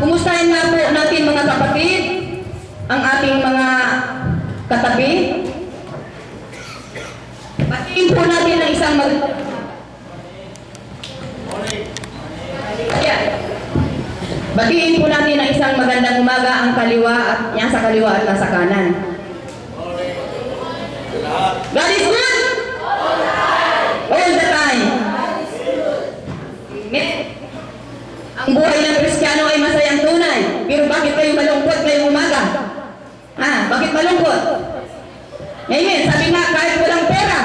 Kumustahin nga po natin mga kapatid, ang ating mga katabi. Batiin po natin ng isang Batiin po natin ng isang magandang umaga ang kaliwa at yan sa kaliwa at nasa kanan. God is good! All the time. Ang buhay ng Kristiyano ay masayang tunay. Pero bakit kayo malungkot ngayong umaga? Bakit malungkot? Amen. Sabi nga, kahit walang pera,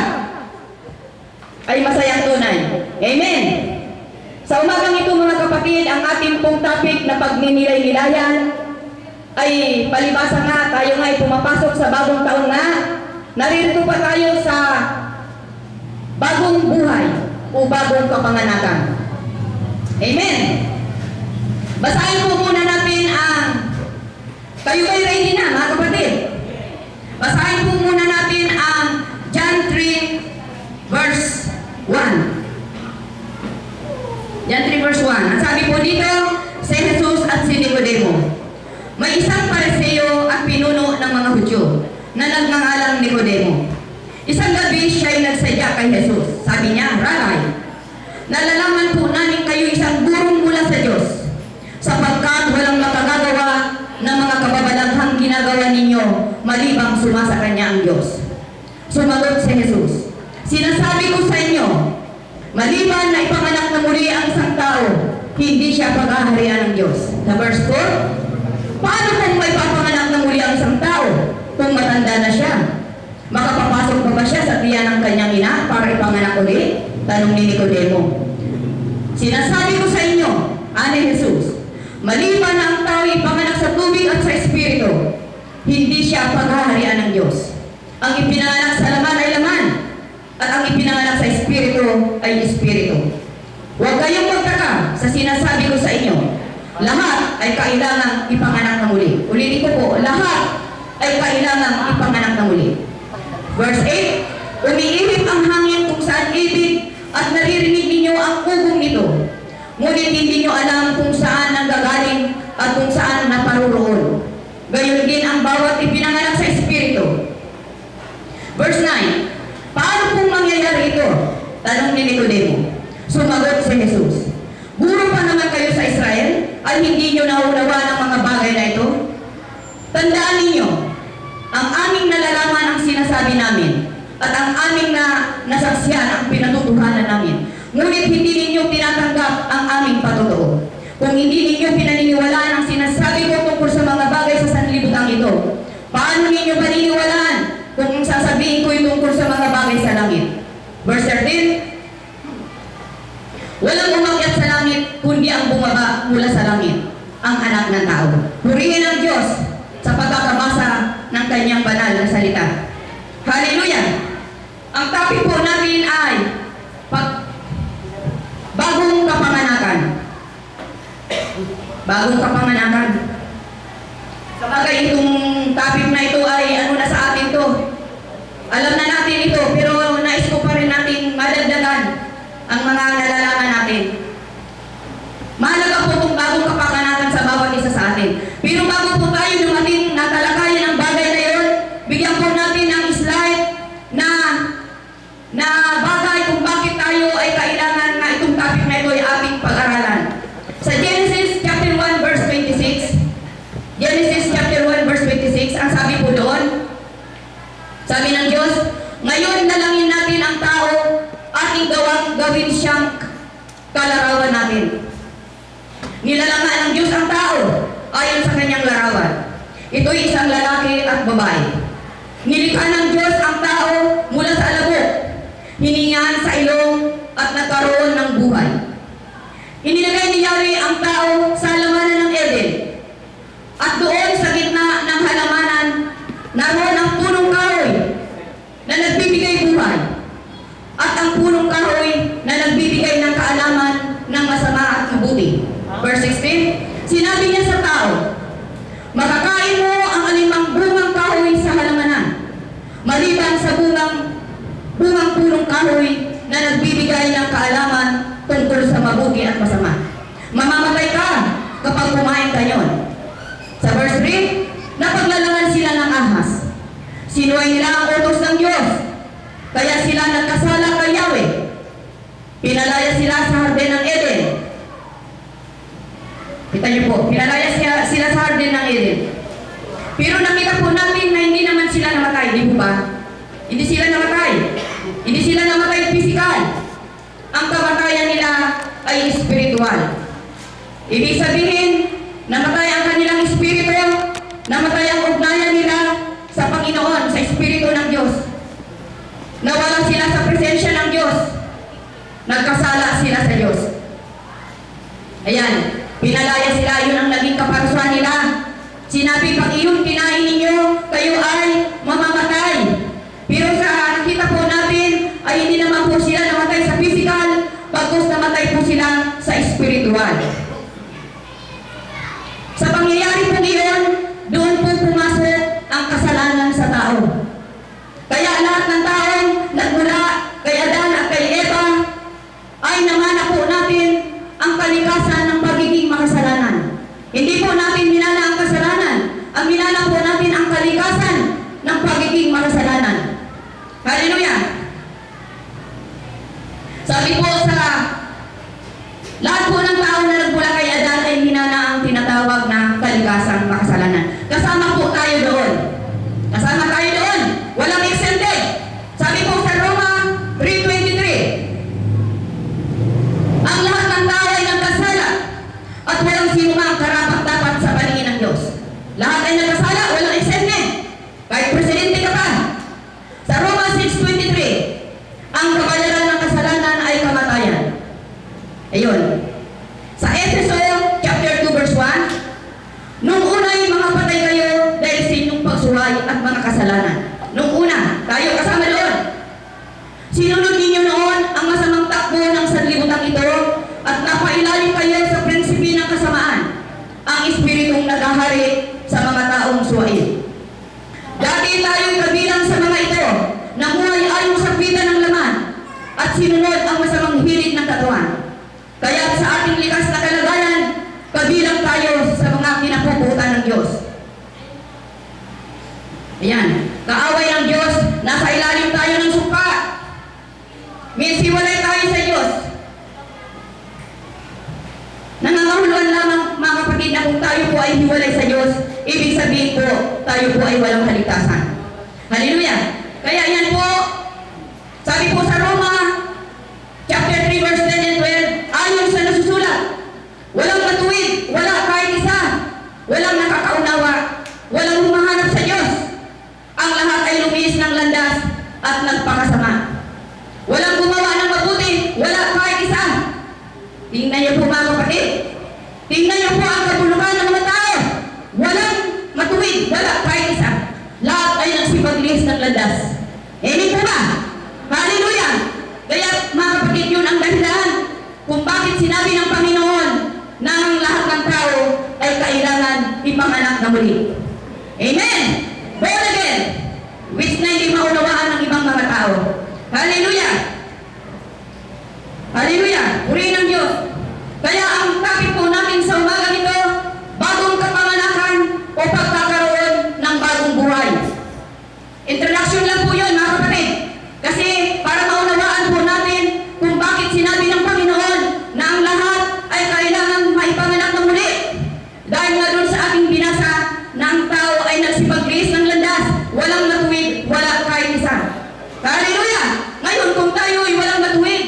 ay masayang tunay. Amen. Sa umagang ito mga kapatid, ang ating pong topic na pagninilay-nilayan ay palibasa nga, tayo nga ay pumapasok sa bagong taon nga. Naririto pa tayo sa bagong buhay o bagong kapanganakan. Amen. Basahin po muna natin ang kayo ay ready na mga kapatid. Basahin po muna natin ang John 3 verse 1. John 3 verse 1. Ang sabi po dito, si Jesus at si Nicodemo. May isang Pariseo at pinuno ng mga Hudyo na nagngangalang Nicodemo. Isang gabi siya'y nagsadya kay Jesus. Sabi niya, Rabbi, nalalaman po namin kayo isang gurong mula sa Diyos, sapagkat walang makagagawa ng mga kababalaghang ginagawa ninyo malibang sumasa kanya ang Diyos. Sumagot si Jesus, sinasabi ko sa inyo, maliban na ipanganak na muli ang isang tao, hindi siya paghaharian ng Diyos. Na verse 4, paano kung may papanganak na muli ang isang tao? Kung matanda na siya, makapapasok pa ba siya sa tiyan ng kanyang ina para ipanganak uli? Tanong ni Nicodemo. Sinasabi ko sa inyo, ani Jesus, maliban na ang tao ipanganak sa tubig at sa espiritu, hindi siya paghaharian ng Diyos. Ang ipinanganak sa laman ay laman, at ang ipinanganak sa espiritu ay espiritu. Huwag kayong magtaka sa sinasabi ko sa inyo. Lahat ay kailangang ipanganak na muli. Ulitin ko po, lahat ay kailangang ipanganak na muli. Verse 8, umiihip ang hangin kung saan ibig at naririnig ninyo ang ugong nito. Ngunit hindi nyo alam kung saan nanggagaling at kung saan naparuroon. Gayon din ang bawat ipinanganak sa espiritu. Verse 9, paano kung mangyayari ito? Tanong ni Nicodemo. Sumagot si Jesus, guro pa naman kayo sa Israel ay hindi nyo nauunawa ng mga bagay na ito? Tandaan ninyo, ang aming nalalaman ang sinasabi namin at ang aming nasaksiyan ang pinatutuhanan namin. Ngunit hindi ninyo tinatanggap ang aming patotoo. Kung hindi ninyo pinaniniwalaan ang sinasabi ko tungkol sa mga bagay sa sanlibutan ito, paano ninyo paniniwalaan kung sasabihin ko tungkol sa mga bagay sa langit? Verse 13, walang umakyat sa langit, kundi ang bumaba mula sa langit, ang anak ng tao. Purihin ang Diyos sa pagkakabasa ng kanyang banal na salita. Hallelujah! Ang topic po natin ay bagong kapanganakan. Bagong kapanganakan. Sabagay itong topic na ito ay ano na sa atin to. Alam na natin ito, pero nais ko pa rin natin madagdagan ang mga nalalaman natin. Mahalaga po itong bagong kapanganakan sa bawat isa sa atin. Pero bago po tayo dumating na talakayan ang bagay na yun, bigyan po natin ng slide na bagay kung bakit tayo ay kailangan na itong topic na ito ay ating pag-aralan. Sa Genesis chapter 1 verse 26, Genesis chapter 1 verse 26, ang sabi po doon, sabi ng Diyos, ngayon dalangin natin ang tao, ating gawin siyang kalarawan natin. Nilalangan ng Diyos ang tao ayon sa kanyang larawan. Ito'y isang lalaki at babae. Nilikha ng Diyos ang tao mula sa alabok, hiningan sa ilong at nagkaroon ng buhay. Inilagay ni Yahweh ang tao sa halamanan ng Eden. At doon sa gitna ng halamanan, naroon ang punong kahoy na nagbibigay buhay. At ang punong kahoy na nagbibigay ng kaalaman ng masama at mabuti. Verse 16, sinabi niya sa tao, makakain mo ang alimang bungang kahoy sa halamanan, maliban sa bungang punong kahoy na nagbibigay ng kaalaman tungkol sa mabuti at masama. Mamamatay ka kapag kumain kanyon. Sa verse 3, napaglalangan sila ng ahas. Sinuway nila ang utos ng Diyos, kaya sila nagkasala kay Yahweh. Pinalaya sila sa Harden ng Eden. Kita niyo po, pinalaya sila sa Harden ng Eden. Pero nakita po natin na hindi naman sila namatay, di po ba? Hindi sila namatay. Hindi sila namatay physical. Ang kamatayan nila ay spiritual. Ibig sabihin, namatay ang kanilang espiritu, namatay ang ugnayan nila sa Panginoon, sa espiritu ng Diyos. Nawala sila sa presensya ng Diyos. Nagkasala sila sa Diyos. Ayan, pinalaya sila, yun ang naging kaparusahan nila. Sinabi, pag iyon kinain ninyo, kayo ay mamamatay. Pero sa nakita po natin, ay hindi naman po sila namatay sa physical, bagkus namatay po sila sa spiritual. Sa pangyayari po iyon, doon po pumasok ang kasalanan sa tao. Kaya lahat ng taong nagmula kay Adan at kay Eva, ay namana po natin ang kalikasan ng pagiging makasalanan. Hindi po natin minana ang kasalanan. Ang minana po natin ang kalikasan ng pagiging makasalanan. Hallelujah! Sabi po sa lahat po ng tao na nagmula kay Adan ay minana ang tinatawag na kalikasan makasalanan. Kasama po tayo doon. Kasama tayo doon. Walang exempted. Sabi po sa Roma 3:23, ang lahat ng tao ay nagkasala at walang sino mang karapat-dapat sa paningin ng Diyos. Lahat ay nagkasala, walang exempted. Kahit presidente ka pa. Sa Roma 6:23, ang kabayaran ng kasalanan ay kamatayan. Ayun. Sa Efeso chapter 2 verse 1, nung una ay mga patay kayo dahil sa inyong pagsuhay at mga kasalanan. Nung una, tayo kasama doon. Sinunod ninyo noon ang masamang takbo ng sanlibutan ito at napailalim kayo sa prinsipi ng kasamaan, ang espiritong naghahari sa mga taong suwain. Dati tayo'y kabilang sa mga ito, namuhay ayon sa pita ng laman at sinunod ang masamang hilig ng katawan. Kaya sa ating likas na kalagayan, kabilang tayo sa mga kinapuputan ng Diyos. Ayan, kaaway ng Diyos, nasa ilalim tayo ng sumpa. Means hiwalay tayo sa Diyos. Nangangahuluan lamang mga kapatid na kung tayo po ay hiwalay sa Diyos, ibig sabihin po, tayo po ay walang kaligtasan. Hallelujah! Kaya yan po, sabi po sa Roma, chapter 3, verse 10 and 12, ayon sa nasusulat, walang matuwid, wala kahit isa, walang nakakaunawa, walang humahanap sa Diyos. Ang lahat ay lumiis ng landas at nagpakasama. Walang gumawa ng mabuti, wala kahit isa. Tingnan niyo po mga kapatid. Tingnan niyo po ang kabulukan ng mga tao. Walang matuwid, wala kahit isa. Lahat ay nagsipaglis ng landas. Hindi po ba? Hallelujah! Kaya mga kapatid, yun ang dahilan kung bakit sinabi ng Panginoon na ang lahat ng tao ay kailangan ipanganak na muli. Amen! Born again! Which na hindi maunawaan ng ibang mga tao. Hallelujah! Hallelujah! Purihin ng Diyos. Kaya ang topic po natin sa umaga nito, bagong kapanganakan o pagkakaroon ng bagong buhay. Introduction lang po yun mga kapatid. Kasi para maunawaan po natin kung bakit sinabi ng Panginoon na ang lahat ay kailangan maipanganak na muli. Dahil nga doon sa ating binasa na ang tao ay nagsipaglis ng landas, walang matuwid, wala kahit isa. Hallelujah! Ngayon kung tayo ay walang matuwid,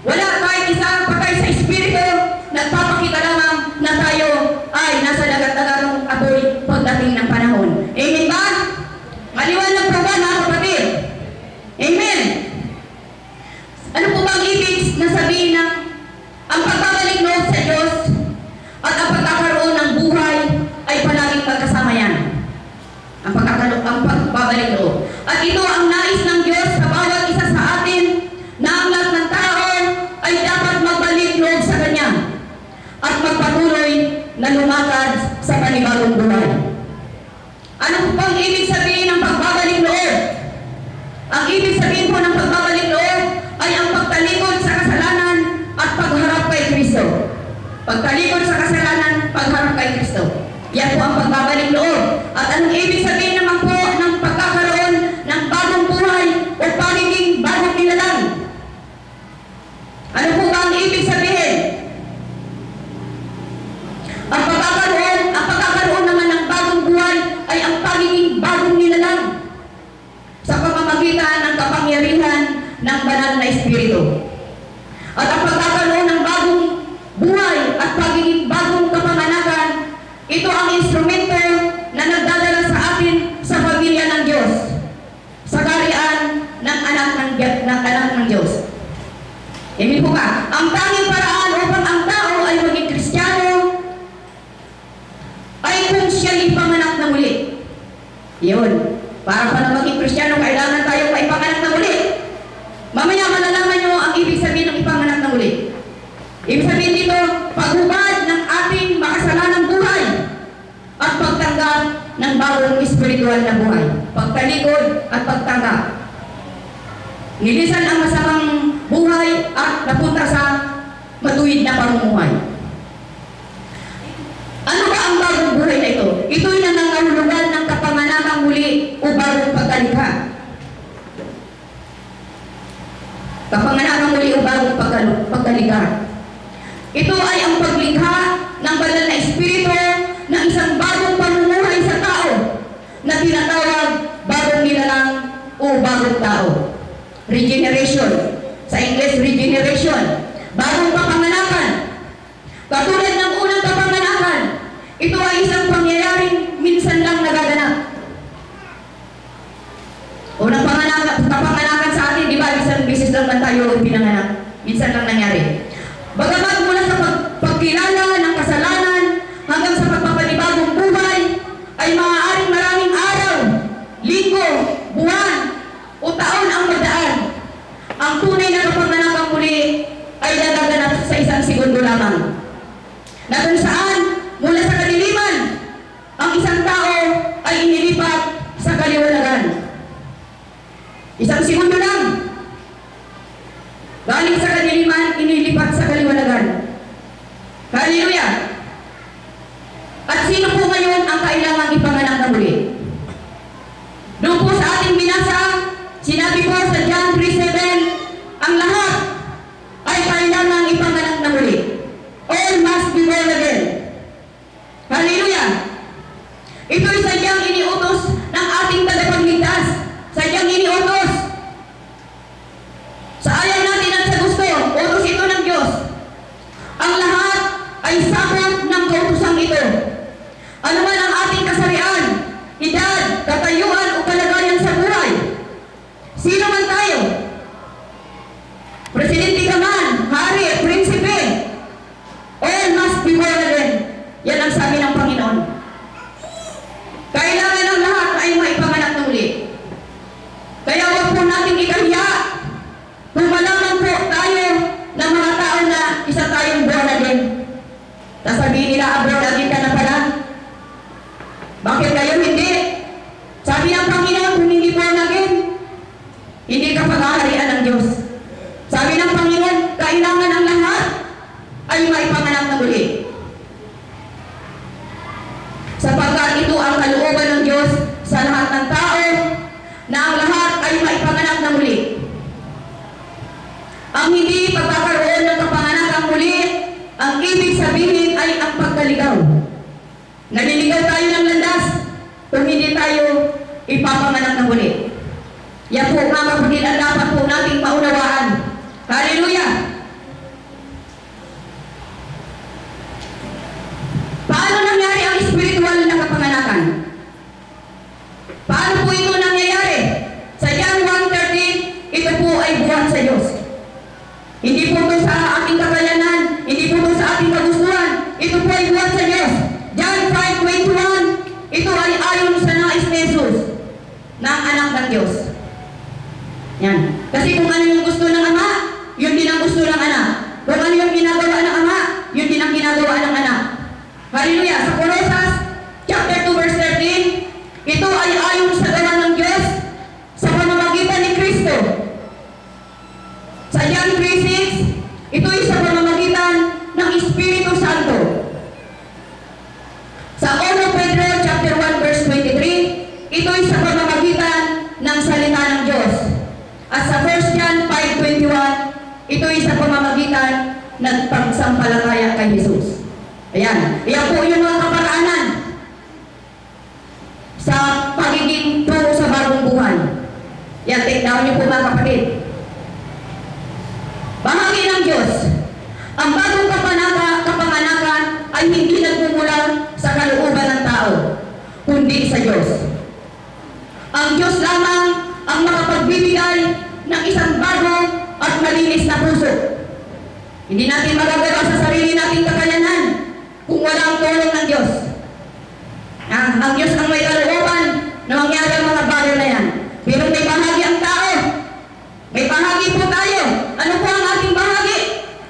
wala kahit isa, patay sa espiritu, nagpapakita lamang na tayo ay nasa dagat-dagatong apoy pagdating ng panahon. Amen ba? Maliwanag po ba mga kapatid? Amen! Ano po bang ibig na sabihin ng ang pagbabalik loob sa Diyos at ang pagkakaroon ng buhay ay palaging magkasama yan? Ang pagbabalik loob. At ito ang nais ng Diyos sa bawat isa sa atin na ang lahat ng tao ay dapat magbalik loob sa Kanya at magpatuloy na lumakad sa panibagong buhay. Ano po bang ibig sabihin ng pagbabalik loob? Ang ibig sabihin po ng pagbabalik loob ay ang pagtalikod sa kasalanan at pagharap kay Kristo. Pagtalikod sa kasalanan, pagharap kay pagbabalik loob. At anong ibig sabihin naman po ng pagkakaroon ng bagong buhay o pagiging bagong nilalang? Ano po ba ang ibig sabihin? Ang pagkakaroon naman ng bagong buhay ay ang pagiging bagong nilalang sa pamamagitan ng kapangyarihan ng banal na Espiritu. At ang pagkakaroon ng bagong buhay at pagiging bagong kapanganakan, ito ang instrumento na nagdadala sa atin sa pamilya ng Diyos, sa kaharian ng anak ng Diyos. Amen po ka? Ang tanging paraan upang ang tao ay maging Kristiyano ay kung siya ipanganak na muli. Yun. Para pa na maging Kristiyano, kailangan tayong maipanganak na muli. Mamaya malalaman nyo ang ibig sabihin ng ipanganak na muli. Ibig sabihin dito, paghubad ng ating makasalanang buhay at pagtanggap ng bagong espiritual na buhay. Pagtalikod at pagtanggap. Nilisan ang masamang buhay at napunta sa matuwid na pamumuhay. Ano ba ang bagong buhay na ito? Ito'y nangangahulugan ng kapanganakang muli o bagong pagkalikha. Kapanganakang muli o bagong pagkalikha. Ito ay ang paglikha ng banal na Espiritu ng isang bagong pamumuhay sa tao na tinatawag bagong nilalang o bagong tao. Regeneration. Sa English, regeneration. Bagong kapanganakan. Katulad ng unang kapanganakan, ito ay isang pangyayaring minsan lang nagaganap. Unang kapanganakan sa atin, di ba? Isang beses lang ba tayo pinanganak? Minsan lang nangyari. Bagamat mula sa pagkilala ng kasalanan hanggang sa pagpapanibagong buhay, ay maaaring maraming araw, linggo, buwan, o taon ang magdaan. Ang tunay na kapanganakang muli ay nagaganap sa isang segundo lamang. Na kung saan, mula sa kadiliman, ang isang tao ay inilipat sa kaliwanagan. Isang segundo lang. Galing sa kadiliman, inilipat sa kaliwanagan. Hallelujah! At sino po ngayon ang kailangang ipanganak na muli? Doon po sa ating binasa, sinabi po sa John 3:7, ang lahat ay kailangang ipanganak na muli. All must be born again. Hallelujah! Ito'y sadyang iniutos ng ating tagapagligtas. Sadyang iniutos. Sa ayaw natin at sa gusto, utos ito ng Diyos. Ang lahat ay sakop ng kautosang ito. Ano man ang ating kasarian, edad, katayuan o kalagayan sa buhay. Sino man tayo? Presidente ka man, hari, prinsipe, all must be born again. Yan ang sabi ng Panginoon. Kailangan ng lahat ay maipanganak na muli. Kaya huwag po natin ikahiya kung malaman po tayo ng mga tao na isa tayong born again. Sasabihin nila, born again ka na pala. Bakit kayo hindi? Sabi ng Panginoon, kung hindi born again, hindi ka paghaharian ng Diyos. Sabi ng Panginoon, kailangan ang lahat ay maipanganak na muli. Sapagkat ito ang kalooban ng Diyos sa lahat ng tao na ang lahat ay maipanganak na muli. Ang hindi pagkakaroon ng kapanganakang muli, ang ibig sabihin ay ang pagkaligaw. Naliligaw tayo ng landas kung hindi tayo ipapanganak na muli. Yan po mga kapatid ang dapat po nating maunawaan. Hallelujah! Paano nangyari ang spiritual na kapanganakan? Paano po ito nangyayari? Sa John 1:13, ito po ay buhat sa Diyos. Hindi po ito sa ating kakayanan, hindi po ito sa ating kagustuhan. Ito po ay buhat sa Diyos. John 5:21, ito ay ayon sa nais ni Jesus ng anak ng Diyos. Yan. Kasi kung ano yung gusto ng Ama, yun din ang gusto ng anak. Kung ano yung ginagawa ng Ama, yun din ang ginagawa ng anak. Hallelujah! Sa Colossus, chapter 2, verse 13, ito ay ayon sa gawa ng Diyos sa pamamagitan ni Kristo. Sa John 3:6, ito ay sa pamamagitan ng Espiritu Santo. Sa 1 Pedro pananampalataya kay Jesus. Ayan. Iyan po yung mga kaparaanan sa pagiging tungo sa bagong buhay. Yan, take down niyo po mga kapatid. Bahagi ng Diyos. Ang bagong kapanganakan ay hindi nagmumula sa kalooban ng tao, kundi sa Diyos. Ang Diyos lamang ang makapagbibigay ng isang bago at malinis na puso. Hindi natin magagawa sa sarili nating kakayanan kung wala ang tulong ng Diyos. Ang Diyos ang may kalooban na mangyari ang mga bagay na yan. Pero may bahagi ang tao. May bahagi po tayo. Ano po ang ating bahagi?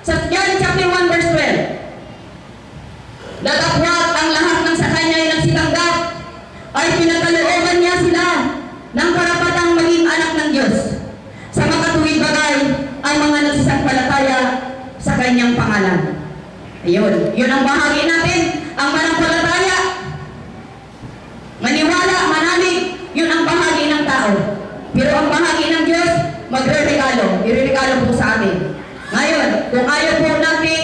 Sa John chapter 1 verse 12. Datapwat ang lahat ng sa kanya ay nagsitanggap ay pinakalooban niya sila ng karapatang maging anak ng Diyos. Sa makatuwid bagay ang mga nagsisampalataya sa kanyang pangalan. Ayun. Yun ang bahagi natin. Ang manampalataya. Maniwala, manalig. Yun ang bahagi ng tao. Pero ang bahagi ng Diyos, magre-regalo. I-regalo po sa atin. Ngayon, kung ayaw po natin,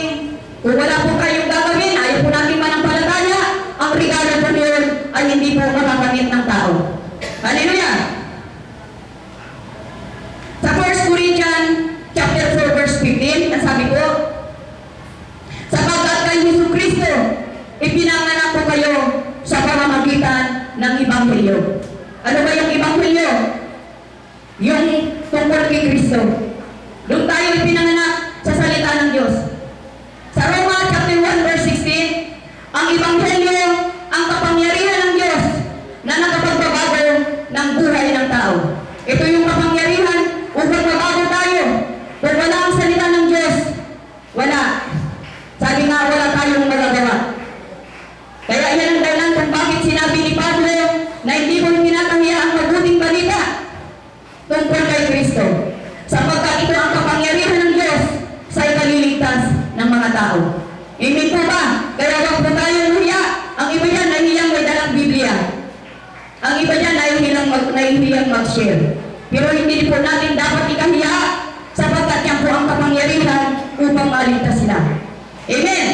kung wala po kayong gagawin, ayaw po natin manampalataya, ang regalo po yun ay hindi po makakamit ng tao. Hallelujah! Sa 1 Corinthians chapter 4 verse 15, ang sabi ko, sapagkat kay Jesucristo, ipinanganak ko kayo sa pamamagitan ng Ebanghelyo. Ano ba yung Ebanghelyo? Yung tungkol kay Kristo. Doon tayo ipinanganak sa salita ng Diyos. Sa Roma chapter 1 verse 16, ang Ebanghelyo ang kapangyarihan ng Diyos na nakapagbabago ng buhay ng tao. Ito yung kapangyarihan upang mabago tayo. Kung wala ang salita ng Diyos, wala. Sabi nga, wala tayong magagawa. Kaya yan ang dahilan kung bakit sinabi ni Pablo na hindi mo kinakahiya ang mabuting balita tungkol kay Kristo. Sapagkat ito ang kapangyarihan ng Diyos sa ikaliligtas ng mga tao. Amen po ba? Kaya wag po tayong nahiya. Ang iba yan ay hiyang may dalang Biblia. Ang iba yan ay hiyang mag-share. Pero hindi po natin dapat ikahiya sapagkat yan po ang kapangyarihan upang maligtas sila. Amen!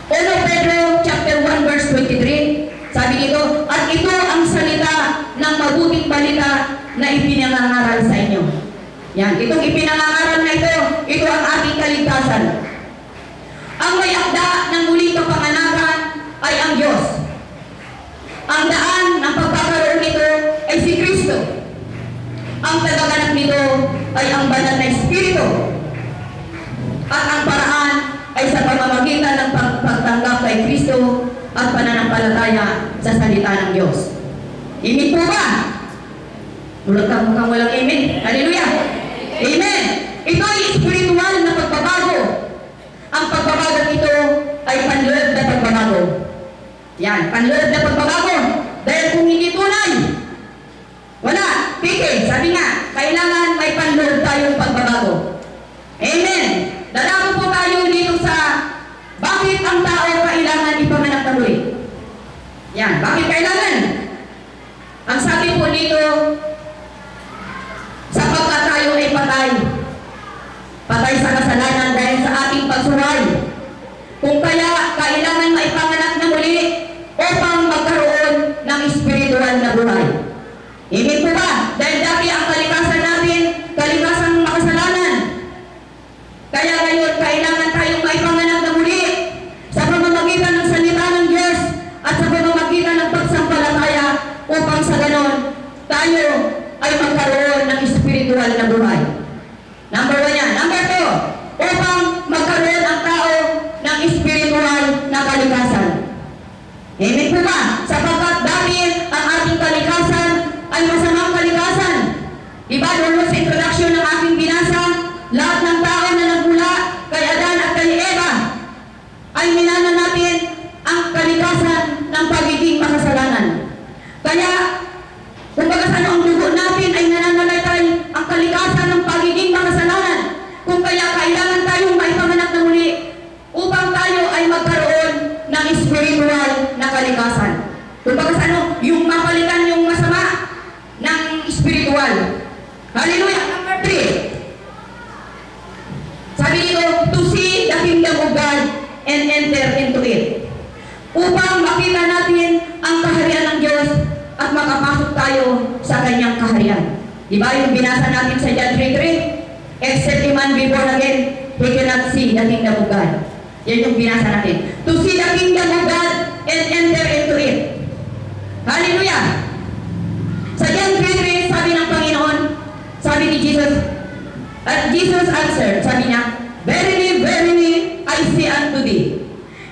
1 Pedro chapter 1 verse 23, sabi dito, at ito ang salita ng mabuting balita na ipinangangaral sa inyo. Yan, itong ipinangangaral na ito ang ating kaligtasan. Ang may akda ng muling kapanganakan ay ang Diyos. Ang daan ng pagkakaroon nito ay si Kristo. Ang tagaganap nito ay ang banal na Espiritu. At ang paraan ay sa pamamagitan ng pagtanggap kay Kristo at pananampalataya sa salita ng Diyos. Amen po ba? Mulat ka mukhang walang amen. Hallelujah! Amen! Ito ay spiritual na pagbabago. Ang pagbabago ito ay panloob na pagbabago. Yan, panloob na pagbabago. Dahil kung hindi tunay, wala. Piki, sabi nga, kailangan may panloob tayong pagbabago. Amen! Dalako po tayo dito sa bakit ang tao kailangan ipanganak na muli. Yan, bakit kailangan? Ang sabi po dito, sapagkat tayo ay patay. Patay sa kasalanan dahil sa ating pagsuway. Kung kaya kailangan maipanganak na muli upang magkaroon ng espiritual na buhay. Hindi po ba? Dahil dati ang kalikasan natin, kalikasang makasalanan. Kaya ngayon, kailangan tayong maipanganak na muli sa pamamagitan ng salita ng Diyos at sa pamamagitan ng pagsampalataya upang sa ganon, tayo ay magkaroon ng espiritual na buhay. Number 1 yan. Number 2, upang magkaroon ang tao ng espiritual na kalikasan. Amen po ba? Sapagkat dahil ang ating kalikasan ay masamang kalikasan. Diba, doon sa introduction ng aking binasa, lahat ng tao na nagmula kay Adan at kay Eva ay minana natin ang kalikasan ng pagiging makasalanan. Kaya, kung baga sa ang dugo natin ay nananalaytay ang kalikasan ng pagiging makasalanan. Kung kaya kailangan tayong maipanganak na muli upang tayo ay magkaroon ng spiritual na kalikasan. Kung baga sa yung mapalitan yung masama ng spiritual. Hallelujah! Number 3. Sabi dito, of God and enter into it. Upang makita natin ang kaharian ng Diyos at makapasok tayo sa kanyang kaharian. Diba yung binasa natin sa John 3:3? Except a man be born again, he cannot see the kingdom of God. Yan yung binasa natin. To see the kingdom of God and enter into it. Hallelujah! Sa John 3:3, sabi ng Panginoon, sabi ni Jesus, at Jesus answered, sabi niya, Verily, verily, I say unto thee,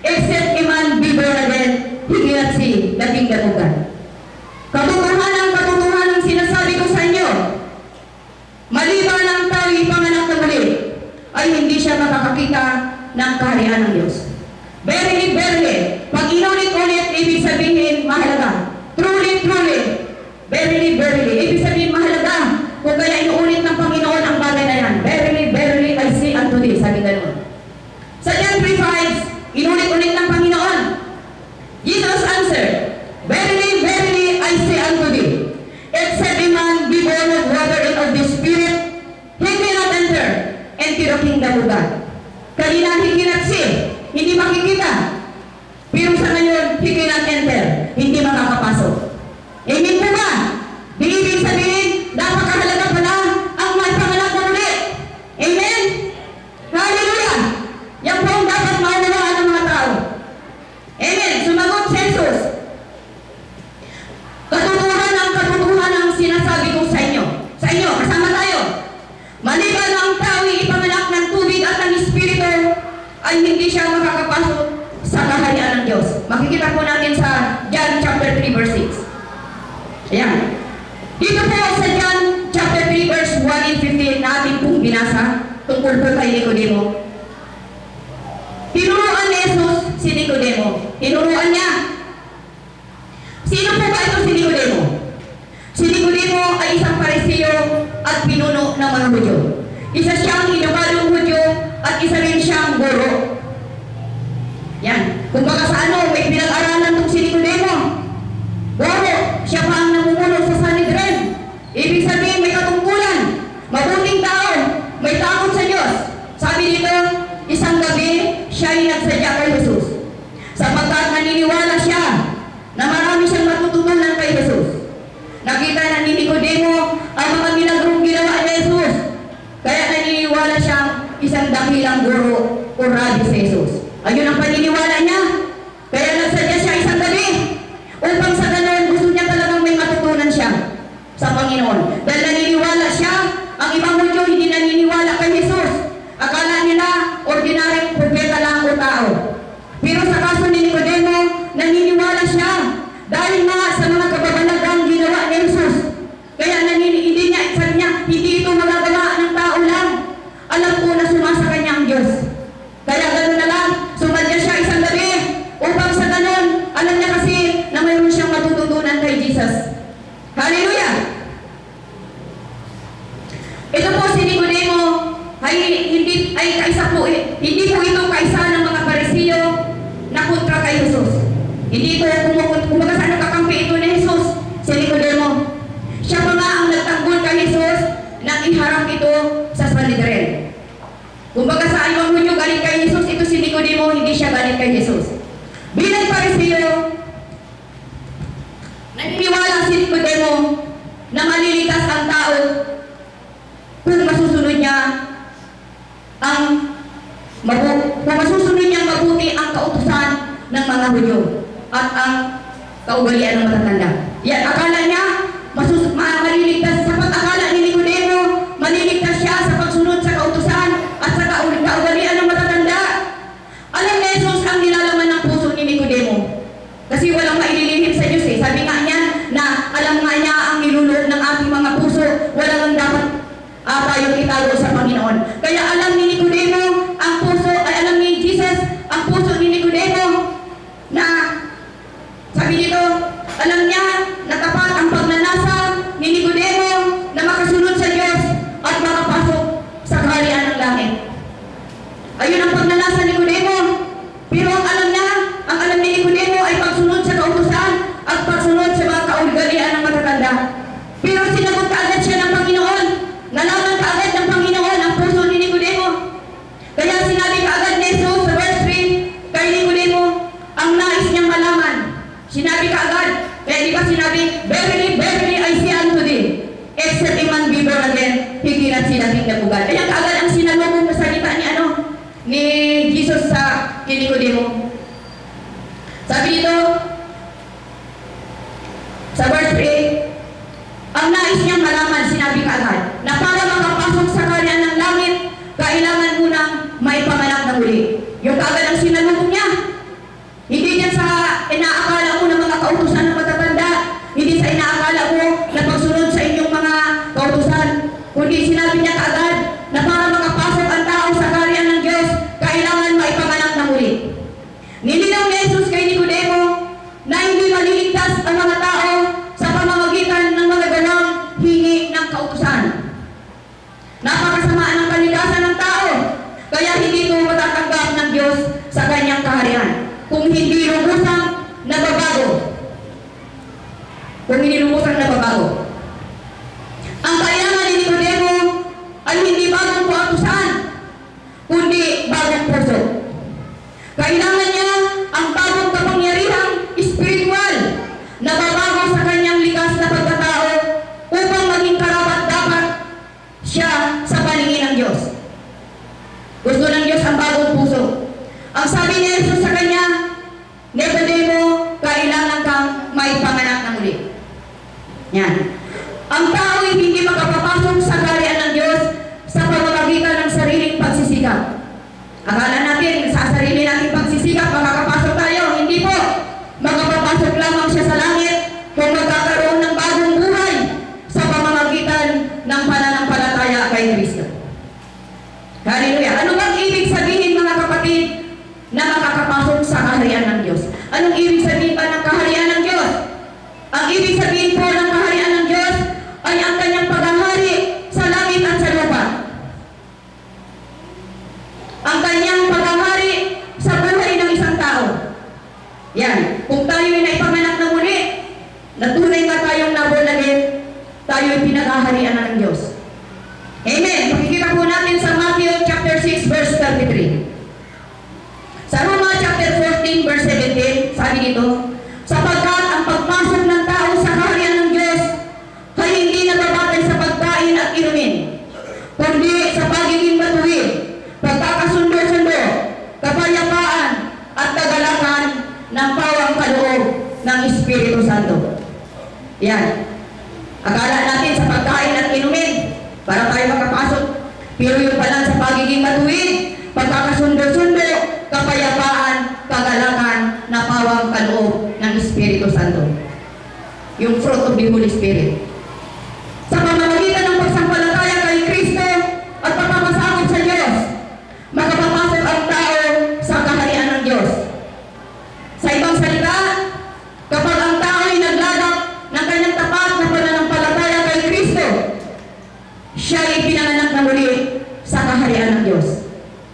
except a man be born again, he cannot see the kingdom of God. Katotohanan sinasabi ko sa inyo, maliban ang tao ipanganak na muli, ay hindi siya makakakita ng kaharian ng Diyos. Verily, verily, pag inulit-ulit, ibig sabihin, mahalaga. Truly, truly, verily, verily, ibig sabihin, mahalaga. Kung kaya inuulit ng Panginoon ang bagay na yan, verily, verily, I say unto thee, sabi ganoon. Sa John 3:5, inulit-ulit ng Panginoon. Jesus answered, Verily, verily, I say unto thee, except a man be born of water and of the Spirit, he cannot enter into the kingdom of God. Kanina, he cannot see, hindi makikita. Pero sa ngayon, he cannot enter, hindi makakapasok. Amen po ba? Di ibig sabihin, napakahalaga pala ang may panganak na muli. Amen? Hallelujah! Yan po ang dapat maunawaan ng mga tao. Amen. Sumagot si Jesus. Katotohanan ang sinasabi ko sa inyo. Sa inyo, kasama tayo. Maliban ang tao ipanganak ng tubig at ng Espiritu, ay hindi siya makakapasok sa kaharian ng Diyos. Makikita po natin sa John chapter 3 verse 6. Ayan. Dito po sa John chapter 3 verse 1 and 15 na ating pong binasa tungkol po kay Nicodemo. Tinuruan ni Jesus si Nicodemo. Tinuruan niya. Sino po ba ito si Nicodemo? Si Nicodemo ay isang Pariseo at pinuno ng mga Hudyo. Isa siyang inubalong Hudyo at isa rin siyang guro. Yan. Kung baka sa ano, may pinag-aralan itong si Nicodemo. Guro, siya pa ang namumuno sa Sanhedrin. Ibig sabihin, may katungkulan. Mabuting tao, may takot sa Diyos. Sabi dito, isang gabi, siya ay nagsadya kay Jesus. Sapagkat naniniwala siya na marami siyang matututunan kay Jesus. Nakita na ni Nicodemo ang mga milagrong ginawa ni Jesus. Kaya naniniwala siyang isang dakilang guro o rabi sa Jesus. Ayun ang paniniwala niya. Kaya nagsadya siya isang gabi upang sa ganun gusto niya talagang may matutunan siya sa Panginoon. Dahil naniniwala siya, ang ibang Hudyo hindi naniniwala kay Jesus. Akala nila ordinaryong propeta lang o tao. Pero sa kaso ni Nicodemo, naniniwala siya dahil nga sa mga kababalagang ginawa ni Jesus. Kaya hindi niya, sabi niya, hindi ito magagawa ng tao lang. Alam ko na sumasa kanya ang Diyos. Kaya gano'n na lang, sumadya siya isang gabi upang sa gano'n, alam niya kasi na mayroon siyang matututunan kay Jesus. Hallelujah! Ito po si Nicodemo hindi po ito kaisa ng mga Pariseo na kontra kay Jesus. Hindi ito kumbaga sa nakakampi ito ni Jesus, si Nicodemo. Siya pa nga ang nagtanggol kay Jesus nang iharap ito sa Sanhedrin. Kumbaga sa ibang Hudyo galing kay Jesus, ito si Nicodemo, hindi siya galing kay Jesus. Bilang Pariseo, naniniwala si Nicodemo na maliligtas ang tao kung masusunod niya mabuti ang kautusan ng mga Hudyo at ang kaugalian ng matatanda. Yan, akala niya maliligtas, sa pag-akala ni Nicodemo, maliligtas siya sa pagsunod sa kautusan at sa kaugalian ng matatanda. Alam ni Jesus ang nilalaman ng puso ni Nicodemo. Kasi walang maililihim sa Diyos eh. Sabi nga niya na alam nga niya ang niluloob ng ating mga puso. Walang dapat tayong itago sa Panginoon. Kaya alam ni Nicodemo ang puso, ay alam ni Jesus ang puso ni Nicodemo na sabi dito, alam niya na tapat ang Sinabi ka agad. Kaya di ba sinabi, verily, verily, I say unto thee, except a man be born again, he cannot see the kingdom of God. Kaya kaagad ang sinalubong na salita ni Jesus sa kay Nicodemo. Sabi dito, sa verse 3, ang nais niyang malaman, sinabi kaagad, na para makapasok sa kaharian ng langit, kailangan munang may panganak na muli. Yung kaagad ang sinalubong niya. Hindi yan sa inaakala mo ng mga kautusan ng matatanda, hindi sa inaakala mo na pagsunod sa inyong mga kautusan, kundi sinabi niya kaagad na para makapasok ang tao sa kaharian ng Diyos, kailangan may panganak na muli. Nilinaw ni Jesus kay Nicodemo na hindi maliligtas ang mga tao sa pamamagitan ng mga ganang hingi ng kautusan. Napakasamaan ng kalikasan ng tao, kaya hindi ito matatanggap ng Diyos sa kanyang kaharian. Kung hindi lubusang nababago. Kung hindi lubusang nababago. Ang kailangan ni Nicodemo ay hindi bagong kautusan, kundi bagong puso. Kailangan niya ang bagong kapangyarihang espiritual na babago sa kanyang likas na pagkatao upang maging karapat-dapat siya sa paningin ng Diyos. Gusto ng Diyos ang bagong puso. Ang sabi ni Jesus sa kanya, Nicodemo, kailangan kang may panganak na muli. Yan. Ang tao ay hindi makapapasok sa kaharian ng Diyos sa pamamagitan ng sariling pagsisikap. Akala natin, sa sarili natin pagsisikap, makakapasok tayo. Hindi po. Makapapasok lamang siya sa langit kung magkakaroon ng bagong buhay sa pamamagitan ng pananampalataya kay Kristo. Hallelujah. Ano bang ibig sabihin, mga kapatid, na makakapasok sa kaharian ng Diyos? Anong ibig sabihin ba ng kaharian ng Diyos? Ang ibig sabihin po ng kaharian ng Diyos ay ang kanyang paghahari sa langit at sa lupa. Ang kanyang paghahari sa buhay ng isang tao. Yan. Kung tayo ay naipanganak na muli, natunay nga tayong naborn-again, tayo ay pinaghaharian na ng Diyos. Amen. Pakikita po natin sa Matthew chapter 6 verse 33. Sa Roma chapter 14 verse 17, sabi dito, sapagkat ang pagpasok ng tao sa kaharian ng Diyos ay hindi nababatay sa pagkain at inumin, kundi sa pagiging matuwid, pagkakasundo-sundo, kapayapaan at kagalakan ng pawang kaloob ng Espiritu Santo. Yan. Akala natin sa pagkain at inumin para tayo makapasok, pero yung pala sa pagiging matuwid, pagkakasundo-sundo, kapayapaan, kagalakan na pawang kaloob ng Espiritu Santo. Yung fruit of the Holy Spirit. Sa pamamagitan ng pagsampalataya kay Kristo at pagpapasakop sa Diyos, makapapasok ang tao sa kaharian ng Diyos. Sa ibang salita, kapag ang tao ay naglagak ng kanyang tapat na pananampalataya kay Kristo, siya ay pinanganak na muli sa kaharian ng Diyos.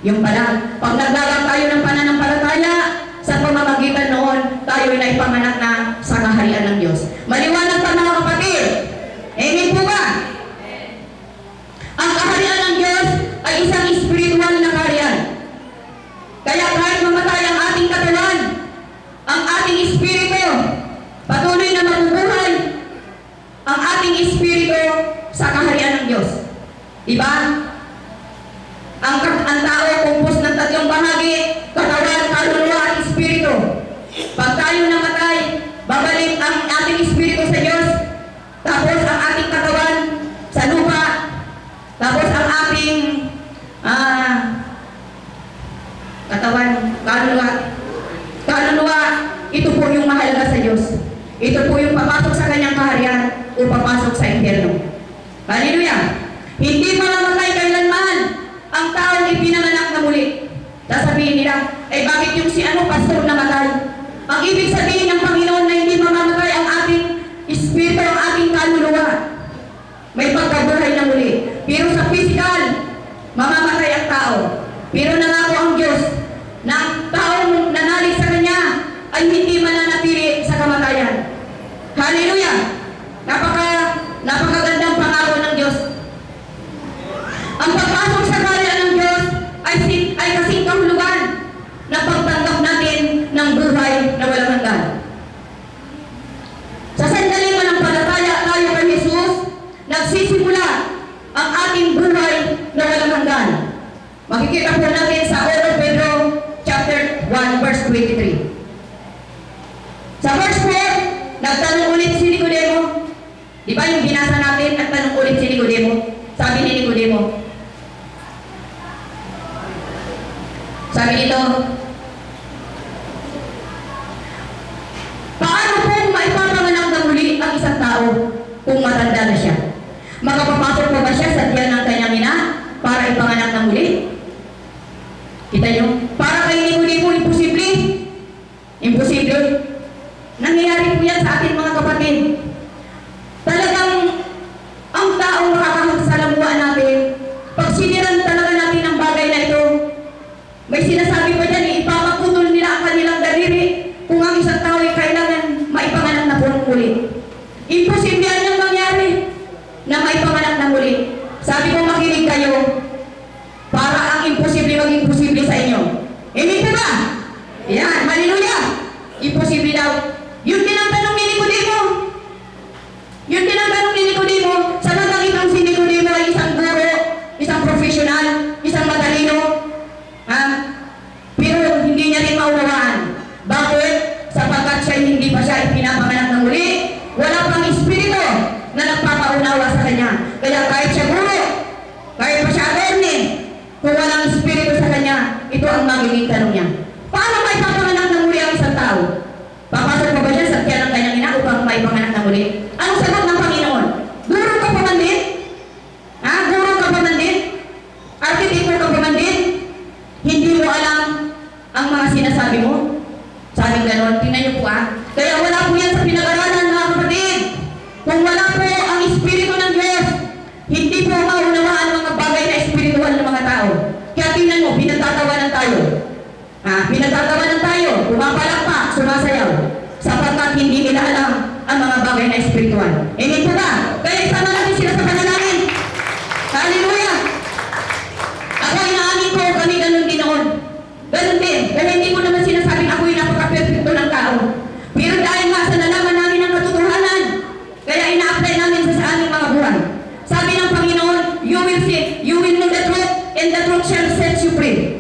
Yung pala, pag naglagak tayo ng pananampalataya, sa pamamagitan noon, tayo ay naipanganak na sa kaharian ng Diyos. Maliwanag pa, mga kapatid. Amen po ba? Ang kaharian ng Diyos ay isang espiritual na kaharian. Kaya kahit mamatay ang ating katawan, ang ating espiritu, patuloy na mabubuhay ang ating espiritu sa kaharian ng Diyos. Diba? Ang tao kumpos ng tatlong bahagi, katawan, kaluluwa at espiritu. Pag tayo namatay, babalik ang ating espiritu sa Diyos, tapos ang ating katawan sa lupa, tapos ang ating katawan, kaluluwa, ito po yung mahalaga sa Diyos. Ito po yung papasok sa kanyang kaharian o papasok sa impyerno. Hallelujah! Hindi mamamatay kailanman ang taong ipinanganak na muli. Sasabihin nila, bakit yung si pastor namatay? Ang ibig sabihin ng Panginoon na hindi mamamatay ang ating espiritu, ang ating kaluluwa. May pagkabuhay na muli. Pero sa physical, mamamatay ang tao. Pero nangako ang Diyos na ang taong nanalig sa Kanya ay hindi mananatili sa kamatayan. Hallelujah! Napakagandang pangako ng Diyos. Ang pagpasok sa kaharian ng Diyos ay kasing kahulugan na pagtanggap natin ng buhay na walang hanggan. binasa natin at tanong ulit si Nicodemo. Sabi ni Nicodemo, sabi nito, paano kung maipapanganak na muli ang isang tao kung matanda na siya? Makapapasok pa ba siya sa tiyan ng kanyang ina para ipanganak na muli? Kita nyo? Para kay Nicodemo, imposible. Imposible. Nangyayari po yan sa atin mga kapatid. Talagang ang taong makakasalamuha natin, pag siniran talaga natin ang bagay na ito, may sinasabi pa dyan, ipapaputol nila ang kanilang daliri kung ang isang tao ay kailangan maipanganak na muli. Imposible yan yung mangyari na maipanganak na muli. Sabi ko, makinig kayo para ang imposible maging posible sa inyo. Amen po ba? Yan, hallelujah! Imposible daw. Yun din ang tanong ni Nicodemo. Yun din ang tanong ni Nicodemo. Samanang itong si Nicodemo ay isang guro, isang professional, isang matalino. Pero hindi niya rin maunawaan. Bakit? Sapagkat siya hindi pa siya ipinapanganak ng muli. Wala pang espiritu na nagpapaunawa sa kanya. Kaya kahit siya guro, kahit pa siya attorney, kung walang espiritu sa kanya, ito ang magiging tanong niya. Paano may papanganak ng muli ang isang tao? Papasok pa ba siya sa tiyan ng kanyang ina upang may panganak ng muli? Anong sagot ng Panginoon? Guro ka pa man din? Guro ka pa man din? Arkitekto ka pa man din? Hindi mo alam ang mga sinasabi mo? Sabing ganon, tingnan niyo po Kaya wala po yan sa pinag-aralan mga kapatid. Kung wala po ang Espiritu ng Diyos, hindi po maunawaan ang mga bagay na espiritual ng mga tao. Kaya tingnan mo, pinagtatawanan tayo. Pinagtatawanan tayo, pumapalakpak, sumasayaw. Sapagkat hindi nila alam ang mga bagay na espiritual. Amen po ba? Kaya isama natin sila sa panalangin. Hallelujah! Ako inaamin ko, kami ganun din noon. Ganun din. Kaya hindi ko naman sinasabing ako yung napaka-perfecto ng tao. Pero dahil nga sa nalaman namin ang katotohanan, kaya ina-apply namin sa aming mga buhay. Sabi ng Panginoon, you will know the truth, and the truth shall set you free.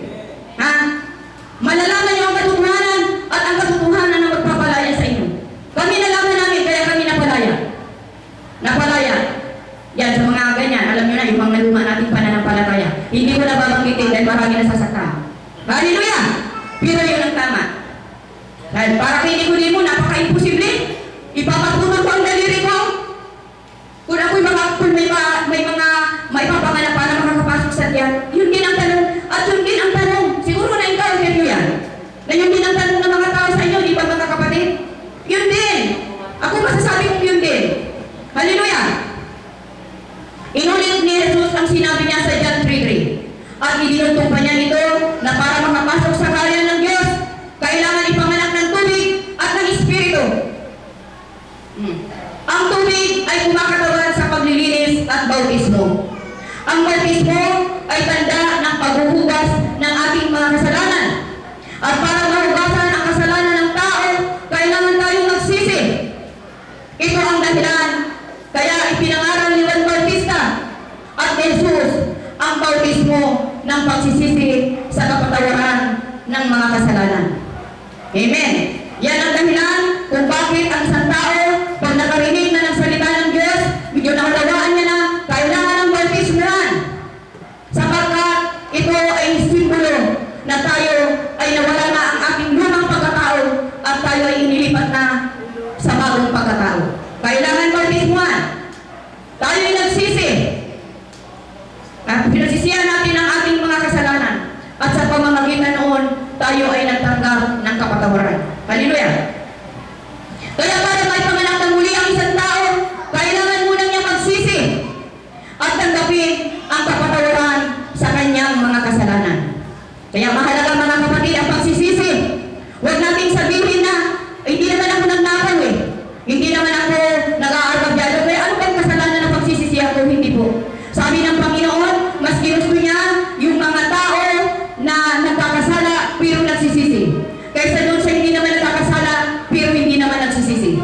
Malalaman niyo ang katotohanan, at ang katotohanan ang magpapalaya sa inyo. Kami nalaman namin, kaya kami napalaya. Napalaya. Yan, sa mga ganyan, alam niyo na, yung mga luma nating pananampalataya. Hindi ko na babanggitin dahil marami nasasaktan. Hallelujah! Pero yun ang tama. Dahil para kay Nicodemo, napaka-imposible. Ipapatulog ko ang daliri ko. Kung ako'y may papanganak para makakapasok sa tiyan, yun din ang tanong. At yun din ang tanong. Siguro na-encounter nyo yan. Na yun din ang tanong ng mga tao sa inyo, di ba mga kapatid? Yun din. Ako masasabi kong yun din. Hallelujah! Inulit ni Jesus ang sinabi niya sa John 3:3. At idinuntong pa niya nito na para makapasok sa kaharian ng Diyos, kailangan ipanganak ng tubig at ng Espiritu. Ang tubig ay kumakatawan sa paglilinis at bautismo. Ang bautismo ay tanda ng paghuhugas ng ating mga kasalanan. At para mahugasan ang kasalanan ng tao, kailangan tayong magsisi. Ito ang dahilan kaya ipinangaral ni Juan Bautista at Jesus ang bautismo ng pagsisisi sa kapatawaran ng mga kasalanan. Amen. Yan ang dahilan kung bakit ang isang tao, pag nakarinig na ng salita ng Diyos, medyo nakalawaan niya na, kailangan ng bautismo yan. Sapagkat ito ay simbolo na tayo ay nawala na ang ating lumang pagkatao at tayo ay inilipat na sa bagong pagkatao. Kailangan bautismuhan. Tayo ay nagsisi. At pinagsisihan natin ang ating mga kasalanan. At sa pamamagitan noon, tayo ay nagtanggap ng kapatawaran. Hallelujah! Kaya para may panganak ng muli ang isang tao, kailangan muna niya magsisi at tanggapin ang kapatawaran sa kanyang mga kasalanan. Kaya mahalaga mga kapatid ang pagsisisi. Huwag nating sabihin na, hindi naman ako nagnakaw Hindi naman ako nag-aarbabyado. Kaya ano bang kasalanan na pagsisisi ako? Hindi po. Sabi ng Panginoon, mas ginusto niya yung mga tao na nagkakasala pero nagsisisi. Kaysa doon sa hindi naman nagkakasala pero hindi naman nagsisisi.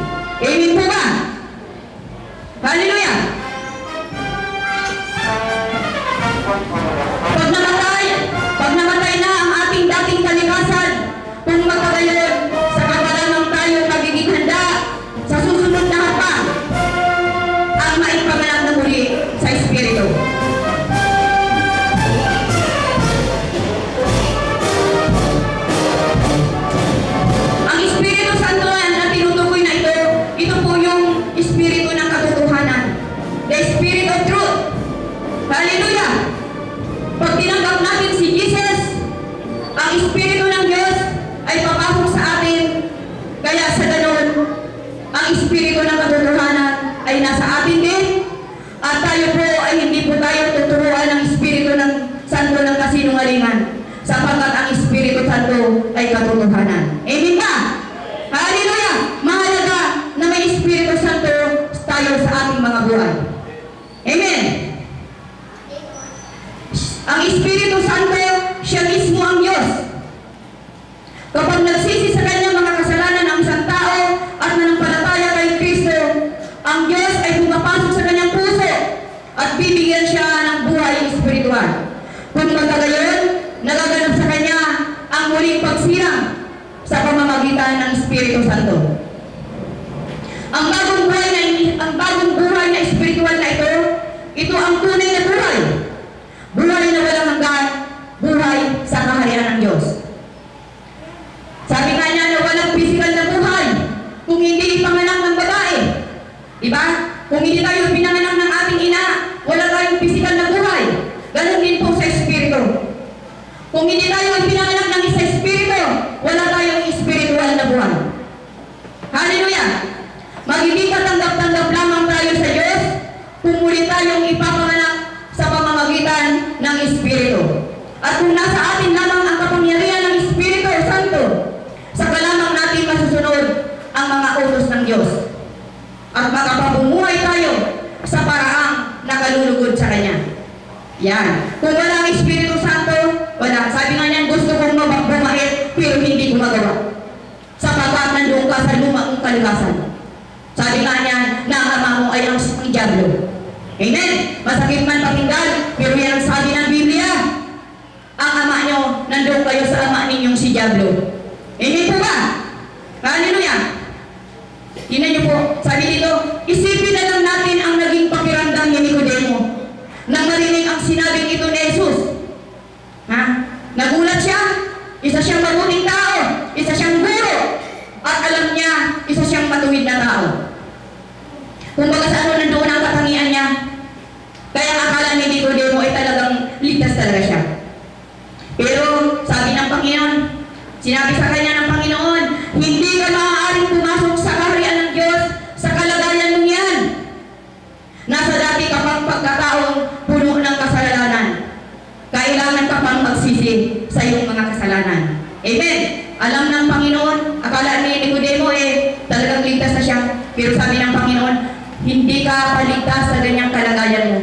Kaya sa ganun, ang espiritu ng katotohanan ay nasa atin din. At tayo po ay hindi po tayo tuturuan ng espiritu ng santo ng kasinungalingan. Sapagkat ang Espiritu Santo ay katotohanan. Amen ba? Hallelujah! Mahalaga na may Espiritu Santo tayo sa ating mga buhay. Amen! Ang Espiritu Santo, siya mismo ang Diyos. Kapag nagsisi sa kanyang mga kasalanan ang isang tao at nanampalataya kay Kristo, ang Diyos ay pumapasok sa kanyang puso at bibigyan siya ng buhay espiritual. Kung magkagayon, nagaganap sa kanya ang muling pagsilang sa pamamagitan ng Espiritu Santo. Ang bagong buhay na espiritual na ito ang tunay na buhay. Buhay na walang hanggan, buhay sa kaharian ng Diyos. Sabi nga niya na walang physical na buhay kung hindi ipanganak ng babae. Diba? Kung hindi tayo pinanganak ng ating ina, wala tayong physical na buhay. Ganon din po sa Espiritu. Kung hindi tayo pinanganak ng isa Espiritu, wala tayong spiritual na buhay. Hallelujah! Magiging katanggap-tanggap lamang tayo sa Diyos kung muli tayong ipapanganak sa pamamagitan ng Espiritu. At kung nasa atin lamang ang kapangyarihan ng Espiritu Santo, saka lamang natin masusunod ang mga utos ng Diyos. At makapamumuhay tayo sa paraang nakalulugod sa Kanya. Yan. Kung wala ang Espiritu Santo, wala. Sabi nga niyan, gusto kong bumait, pero hindi ko magawa. Sapagkat nandoon ka sa lumang kalikasan. Sabi nga niyan, na ang ama mo ay ang diablo. Amen? Masakit man pakinggan, pero yan ang sabi ng Biblia. Ang ama nyo, nandoon kayo sa ama ninyong si diablo. Amen po ba? Hallelujah! Tingnan niyo po, sabi dito, isipin na lang natin ang naging pakiramdam ni Nicodemo nang marinig ang sinabing ito ni Jesus. Ha? Nagulat siya. Isa siyang mabuting tao. Isa siyang guro. At alam niya, isa siyang matuwid na tao. Kung baga sa ano nandoon ang katangian niya, kaya akala ni Nicodemo ay talagang ligtas talaga siya. Pero sabi ng Panginoon, sinabi sa kanya ng Panginoon, hindi ka maaaring pumasok sa kaharian ng Diyos sa kalagayan mong yan. Nasa dati ka pang pagkataong puno ng kasalanan. Kailangan ka pang magsisi sa iyong mga kasalanan. Amen. Alam ng Panginoon, akala ni Nicodemo talagang ligtas na siya. Pero sabi ng Panginoon, hindi ka paligtas sa ganyang kalagayan mo.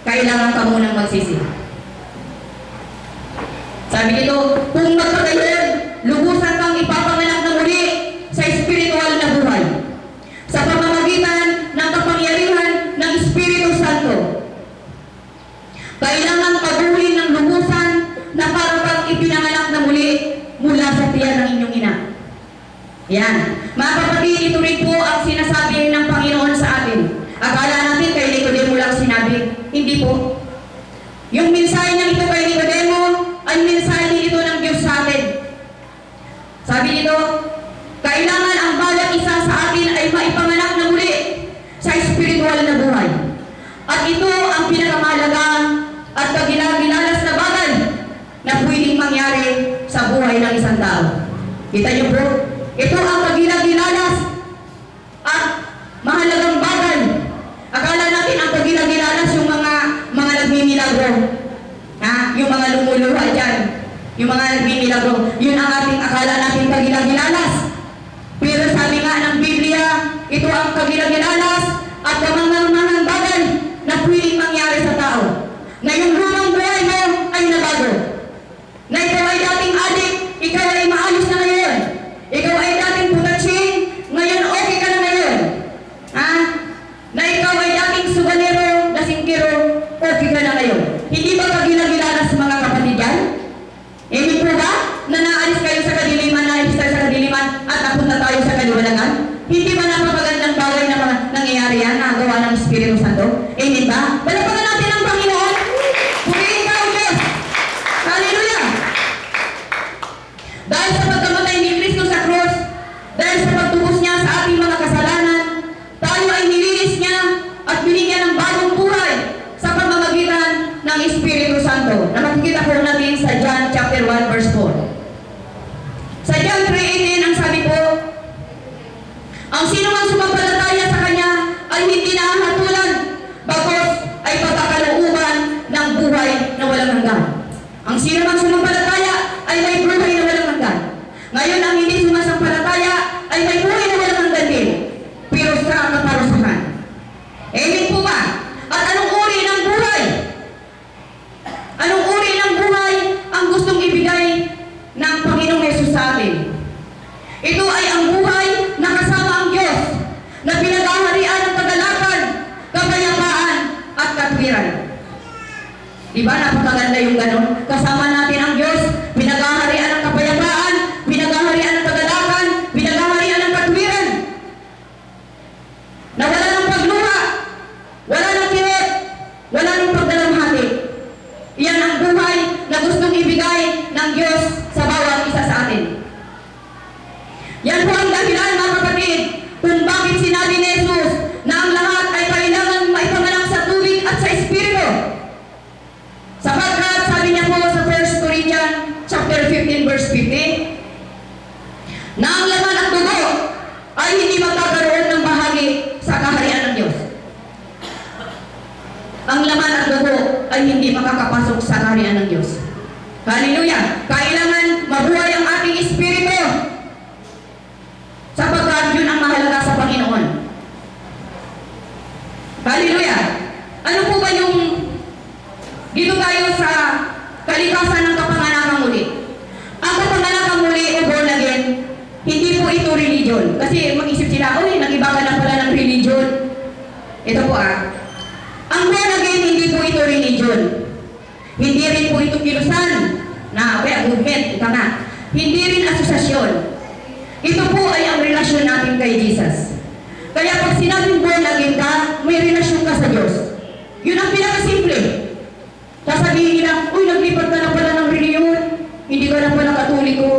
Kailangan ka munang magsisi. Sabi dito, kung magpagayon, lubusan kang ipapanganak na muli sa espiritual na buhay. Sa pamamagitan ng kapangyarihan ng Espiritu Santo. Kailangan paguhin ng lubusan na para kang ipinanganak na muli mula sa tiyan ng inyong ina. Yan. Mga kapatid, ito rin po ang sinasabi ng Panginoon sa atin. Akala natin kay Nicodemo lang sinabi. Hindi po. Yung mensahe niya ito kay Nicodemo ay mensahe ito ng Diyos sa atin. Sabi dito, kailangan ang bawat isa sa atin ay maipanganak na muli sa espiritual na buhay. At ito ang pinakamahalaga at kagilagilalas na bagay na pwedeng mangyari sa buhay ng isang tao. Kita niyo bro? Ito ang kagilagilalas at mahalagang bagay. Akala natin ang kagilagilalas yung mga nagmimilagro. Ha? Yung mga lumuluha dyan. Yung mga nagmimilagro. Yun ang ating akala natin kagilagilalas. Pero sabi nga ng Biblia, ito ang kagilagilalas at kamangang bagay na pwedeng mangyari sa tao. Na yung lumang buhay mo ay nabago. Na ikaw ay dating adik, ikaw ay maayos na ngayon. Ikaw ay dating putatsing, ngayon okay ka na ngayon. Ha? Na ikaw ay dating suganero, dasingkiro, okay ka na ngayon. Hindi ba kagilagilalas mga kapatid yan? Hindi po ba na naalis kayo sa kadiliman, naalis tayo sa kadiliman at napunta tayo sa kaliwanagan? Hindi ba napapagandang bagay na nangyayari yan na gawa ng Espiritu Santo? Hindi ba? Palapagan natin ang Panginoon. Purihin ka o Diyos. Hallelujah! Dahil sa pagkamatay ni Kristo sa krus, dahil sa pagtubos niya sa ating mga kasalanan, tayo ay nilinis niya at binigyan ng bagong buhay sa pamamagitan ng Espiritu Santo. Na makikita po natin sa John chapter 1 verse 4. Sa John 3:18 ang sabi po, sino mang sumampalataya ay may buhay na walang hanggan. Ngayon, ang hindi sumasampalataya ay may buhay na walang hanggan din, pero sa kaparusahan. Amen po ba? At anong uri ng buhay? Anong uri ng buhay ang gustong ibigay ng Panginoong Hesus sa atin? Ito ay ang buhay na kasama ang Diyos, na pinaghaharian ng kagalakan, kapayapaan, at katwiran. Diba? Napakaganda yung ganon. Kasama natin ang Diyos, pinaghaharian ng kapayapaan, pinaghaharian ng kagalakan, pinaghaharian ng katwiran. Na wala ng pagluha, wala ng kirot, wala ng pagdalamhati. Iyan ang buhay na gustong ibigay ng Diyos sa bawat isa sa atin. Yan po ang dahilan, mga kapatid, kung bakit sinabi ni Jesus na ang lahat ay kailangan maipanganak sa tubig at sa Espiritu. Sapagkat sabi niya po sa 1 Corinthians chapter 15 verse 15, na ang laman at dugo ay hindi magkakaroon ng bahagi sa kaharian ng Diyos. Ang laman at dugo ay hindi makakapasok sa kaharian ng Diyos. Hallelujah! Kailangan mabuhay ang ating Espiritu, sapagkat yun ang mahalaga sa Panginoon. Hallelujah! Ano po ba yung dito tayo sa kalikasan ng kapanganakan muli? Ang kapanganakan muli o born again, hindi po ito religion. Kasi mag-isip sila, uy, nag-iba ka na pala ng religion. Ito po ang born again, hindi po ito religion. Hindi rin po ito kilusan na movement, ito nga. Hindi rin asosasyon. Ito po ay ang relasyon natin kay Jesus. Kaya pag sinabing born again ka, may relasyon ka sa Diyos. Yun ang pinakasimple. Sasabihin nila, uy, naglipat ka na pala ng reliyon, hindi ka na pala katoliko.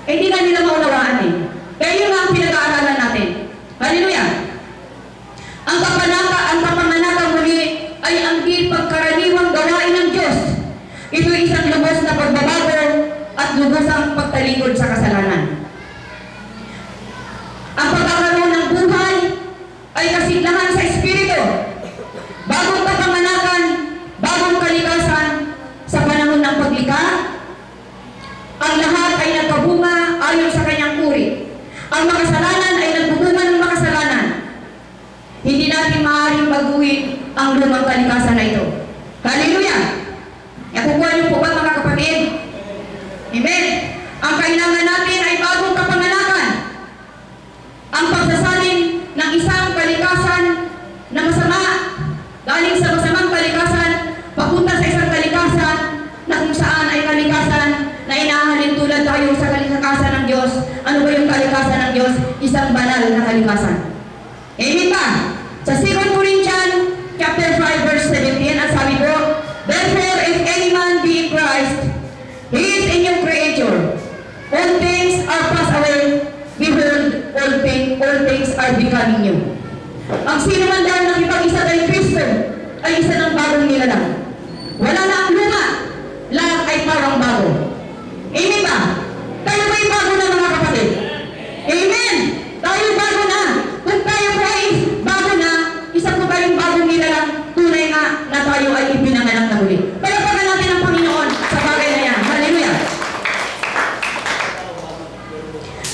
Eh, hindi na nila maunawaan eh. Kaya yun ang pinag-aaralan natin. Hallelujah! Ang kapanganaka muli ay ang di pagkaraniwang gawain ng Diyos. Ito ay isang lubos na pagbabago at lubosang pagtalikod sa kasalanan. Ang pagkakaroon ng buhay ay kasiglahan sa Espiritu. Bagong kapanganakan, bagong kalikasan sa panahon ng paglikha. Ang lahat ay nagkabunga ayon sa kanyang uri. Ang makasalanan ay nagbubunga ng makasalanan. Hindi natin maaaring baguhin ang lumang kalikasan na ito. Hallelujah! Nakukuha niyo po ba, mga kapatid? Amen! Ang kailangan natin ay bagong kapanganakan. Ang pagsasalin ng isang kalikasan na masama, galing sa masamang kalikasan, papunta sa isang kalikasan na kung saan ay kalikasan na inahalin tulad tayo sa kalikasan ng Diyos. Ano ba yung kalikasan ng Diyos? Isang banal na kalikasan. Amen ba? Sa 2 Corinthians chapter 5 verse 17, ang sabi ko, therefore, if any man be in Christ, he is a new creature. All things are passed away. Behold, all things are becoming new. Ang sino man dahil nakipag-isa kay Kristo ay isa ng bagong nilalang. Wala na ang luma, lahat ay parang bago. Amen ba? Tayo ba'y bago na, mga kapatid? Amen! Tayo bago na. Kung tayo po ay bago na, isa po tayong bagong nilalang, tunay nga na tayo ay ipinanganak na muli. Palapagan natin ang Panginoon sa bagay na yan. Hallelujah!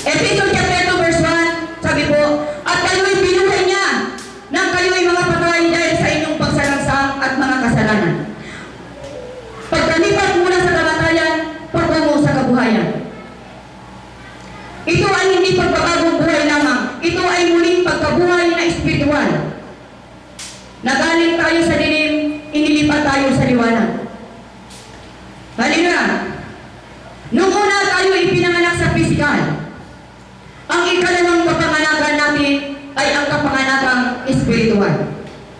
Ephesians chapter 2 verse 1, sabi po, at kayo'y binuhay niya nang kayo'y mga patay dahil sa inyong pagsalangsang at mga kasalanan. Pagkalipat mula sa kamatayan, patungo sa kabuhayan. Ito ay hindi pagpabagong buhay lamang. Ito ay muling pagkabuhay na espiritual. Nagaling tayo sa dilim, inilipat tayo sa liwanag. Hallelujah! Noong una tayo ipinanganak sa pisikal. Ang ikalawang kapanganakan natin ay ang kapanganakang espiritual.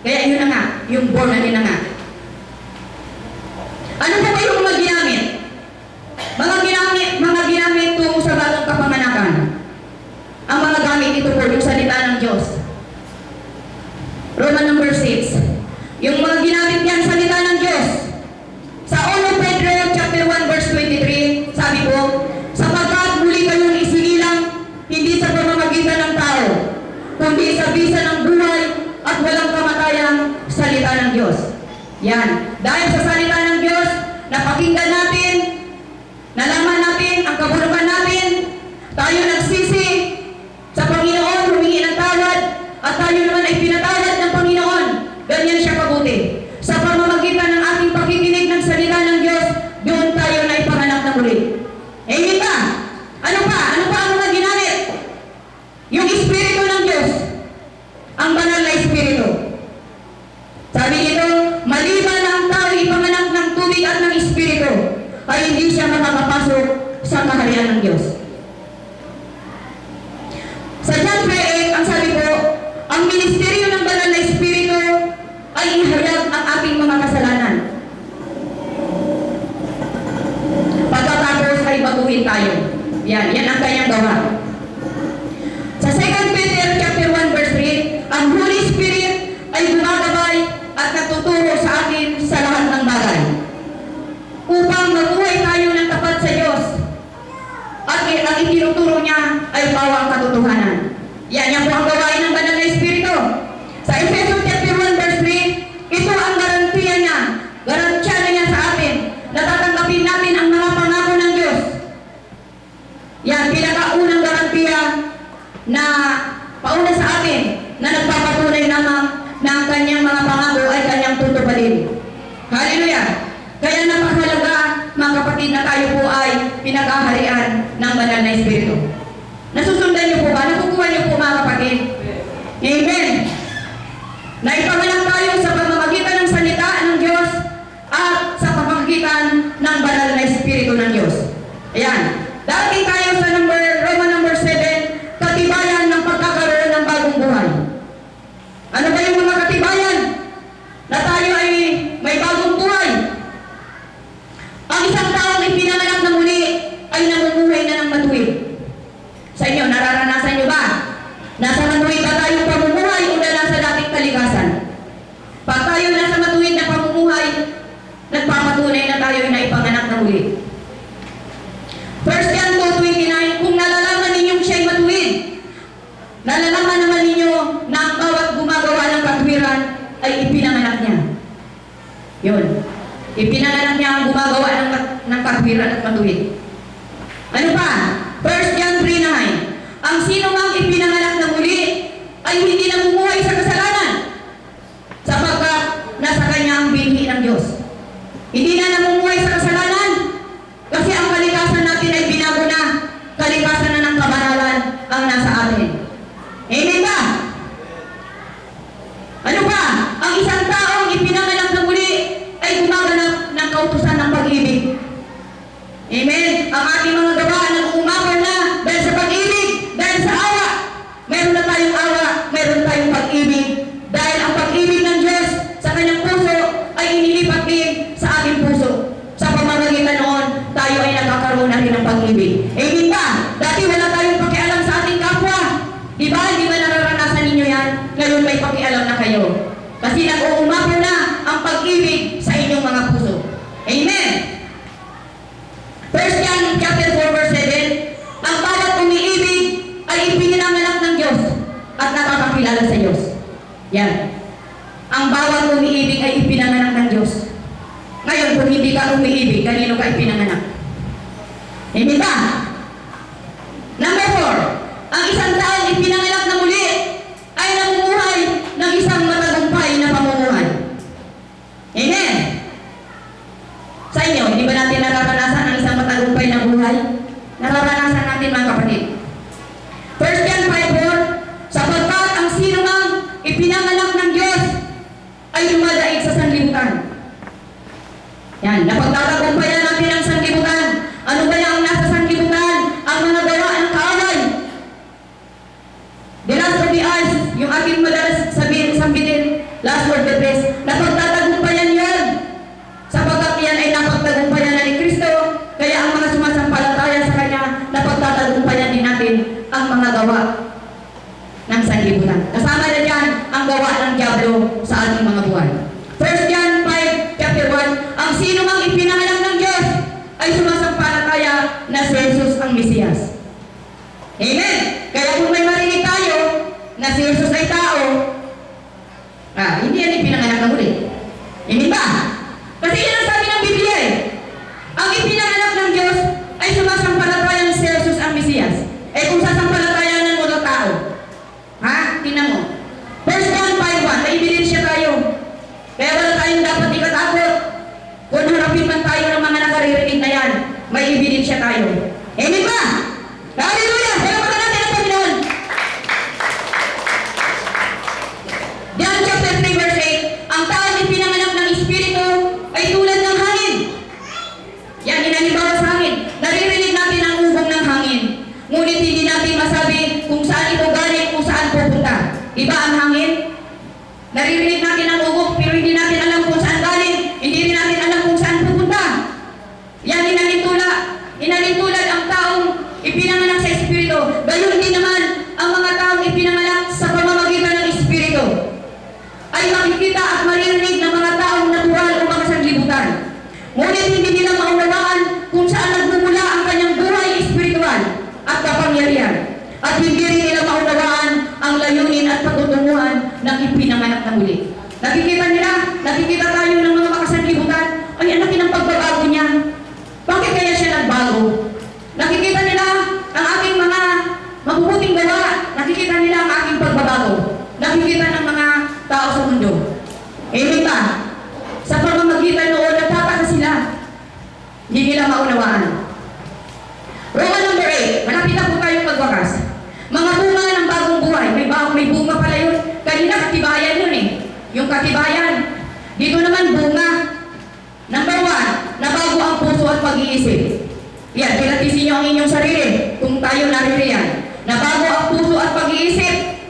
Kaya yun na nga, yung born again na nga. Ano pa ba yung mga ginamit? Mga ginamit tungo sa bagong kapanganakan. Ang mga gamit ito po, yung salita ng Diyos. Roman number 6. Yung mga ginamit yan, salita ng Diyos. Sa 1 Pedro chapter 1 verse 23, sabi po, sapagkat muli kayong isinilang, hindi sa pamamagitan ng tao, kundi sa bisa ng buhay at walang kamatayang salita ng Diyos. Yan. Dahil sa salita ng Diyos, napakinggan natin, nalaman natin ang kabulukan natin, tayo nagsisi sa Panginoon, humingi ng tawad, at tayo naman ay pinatawad ng Panginoon. Ganyan siya kabuti. Sa pamamagitan ng ating pakikinig ng salita ng Diyos, doon tayo na ipanganak na muli. Amen ba? Ano pa? Ano pa ang mga ginamit? Yung Espiritu ng Diyos. Ang banal na Espiritu. Sabi nito, maliban ang tao ipanganak ng tubig at ng Espiritu, ay hindi siya makakapasok sa kaharian ng Diyos. Sa John 3:8, ang sabi ko, ang ministeryo ng banal na Espiritu ay ihayag ang ating mga kasalanan. Pagkatapos ay baguhin tayo. Yan ang kanyang gawa. Sa 2 Peter chapter 1 verse 3, ang Holy Spirit ay gumagabay at natuturo sa atin sa lahat ng bagay upang mabuhay tayo ng tapat sa Diyos, at ang itinuturo niya ay bawang katotohanan. Yan po ang gawain ng banal na Espiritu. Sa Ephesians chapter 1 verse 3, ito ang garantiya niya, garantiya na niya sa atin, natatanggapin natin ang mga pangako ng Diyos. Yan, pinakaunang garantiya na pauna sa atin, na nagpapatunay naman na ang kanyang mga pangako ay kanyang tutuparin. Hallelujah! Kaya napakahalaga, mga kapatid, na tayo po ay pinakaharian ng banal na Espiritu. Nasusundan niyo po ba? Nakukuha niyo po, mga kapatid? Amen! Naipanganak tayo sa pamamagitan ng salita ng Diyos at sa pamamagitan ng banal na Espiritu ng Diyos. Ayan. Dating tayo sa Roman number 7, katibayan ng pagkakaroon ng bagong buhay. Ano ba yung mga katibayan na tayo ay may bagong buhay? Ang isang taong ipinanganak na muli ay namumuhay na ng matuwid. Sa inyo, nararanasan nyo ba? Nasa matuwid ba tayong pamumuhay o na nasa dating kalikasan? Pag tayo nasa matuwid na pamumuhay, nagpapatunay na tayo na ipanganak na muli. 1 John 2:29, kung nalalaman ninyong siya'y matuwid, nalalaman naman ninyo na ang bawat gumagawa ng katwiran ay ipinanganak niya. Yun. Ipinanganak niya ang gumagawa ng katwiran at matuwid. Ano pa? 1 John 3:9, ang sino mang ipinanganak na muli ay hindi namumuhay sa kasalanan, sapagkat nasa kanya ang binhi ng Diyos. Hindi na namumuhay sa kasalanan kasi ang kalikasan natin ay binago na. Kalikasan na ng kabanalan ang nasa atin. Amen ba? Ano pa? Ang isang taong ipinanganak na muli ay gumaganap ng kautusan ng pag-ibig. Amen? Ang ating mga gawa nang umapaw na dahil sa pag-ibig, dahil sa awa. Meron na tayong awa, meron tayong pag-ibig. Dahil ang pag-ibig ng Diyos sa kanyang puso ay inilipat din sa ating puso. Sa pamamagitan noon, tayo ay nagkakaroon na rin ng pag-ibig. Amen ba? Dati wala tayong pakialam sa ating kapwa. Diba? Di ba nararanasan ninyo yan? Ngayon may pakialam na kayo. Kasi nag-uumapaw na ang pag-ibig sa inyong mga puso. Amen! 1 John chapter 4 verse 7, ang bawat umiibig ay ipinanganak ng Diyos at nakakakilala sa Diyos. Yan. Ang bawat umiibig ay ipinanganak ng Diyos. Ngayon, kung hindi ka umiibig, kanino ka ipinanganak? Hindi ba? Number 4, ang isang taong ipinanganak na muli ay namumuhay ng isang matagumpay na pamumuhay. Amen? Sa inyo, hindi ba natin nararanasan ang isang matagumpay na buhay? Nararanasan natin, mga kapatid. 1 John 5:4, sapagkat ang sino mang ipinanganak ng Diyos ay lumadaig sa sanlibutan. Yan, napagtatagumpayan natin ang sanlibutan. Ano ba yung nasa sanlibutan? Ang mga gawa ng kaaway. The last of the eyes, yung ating madalas sambitin, last word the best, napagtatagumpayan yan. Sapagkat yan ay napagtagumpayan na ni Kristo, kaya ang mga sumasampalataya sa Kanya, napagtatagumpayan din natin ang mga gawa ng sanlibutan. Kasama na dyan ang gawa ng diablo sa ating mga buhay. 1 John 5, chapter 1, ang sino mang ipinanganak ng Diyos ay sumasampalataya na si Jesus ang Mesiyas. Amen! Kaya kung may marinig tayo na si Jesus ay tao, hindi yan ipinanganak na muli. Hindi ba? Kasi yan ang sabi ng Biblia eh. Di ba ang hangin? Naririnig natin ang ugok, pero hindi natin alam kung saan galing. Hindi rin natin alam kung saan pupunta. Yan, inalintulad ang taong ipinanganak sa Espiritu. Gayon din naman ang mga taong ipinanganak sa pamamagitan ng Espiritu ay makikita at maririnig ng mga taong natural o mga sanglibutan. Ngunit hindi nila maunawaan kung saan nagmumula ang kanyang buhay espiritual at kapangyarihan. At hindi rin nila maunawaan ang layunin at patutunguhan ng ipinanganak na muli. Nakikita tayo ng mga makasanglibutan, ay ang laki ng pagbabago niya. Bakit kaya siya nagbago? Nakikita nila ang aking mga mabubuting gawa. Nakikita nila ang aking pagbabago. Nakikita ng mga tao sa mundo. Amen ba? Sa pamamagitan noon, nagtataka sila. Hindi nila maunawaan. Roman number 8. Malapit na po tayong magwakas. Mga bunga ng bagong buhay. May bunga pala yun. Kanina katibayan yun eh. Yung katibayan. Dito naman bunga. Number 1. Nabago ang puso at pag-iisip. Yan, pinatisin niyo ang inyong sarili. Kung tayo naririyan. Nabago ang puso at pag-iisip.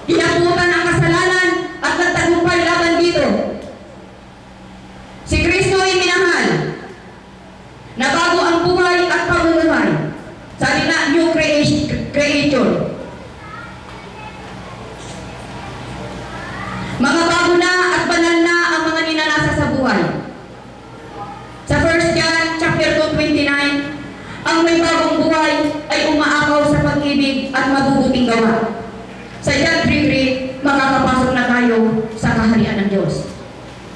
Hinaputan ang kasalanan at nagtagumpay laban dito. Si Kristo ay minahal. Nabago ang buhay at pamumuhay. Sabi na, new creation. Mga bago na at banal na ang mga ninanasa sa buhay. Sa 1 John chapter 2:29, ang may bagong buhay ay umaakaw sa pag-ibig at mabubuting gawa. Sa John 3:3, makakapasok na tayo sa kaharian ng Diyos.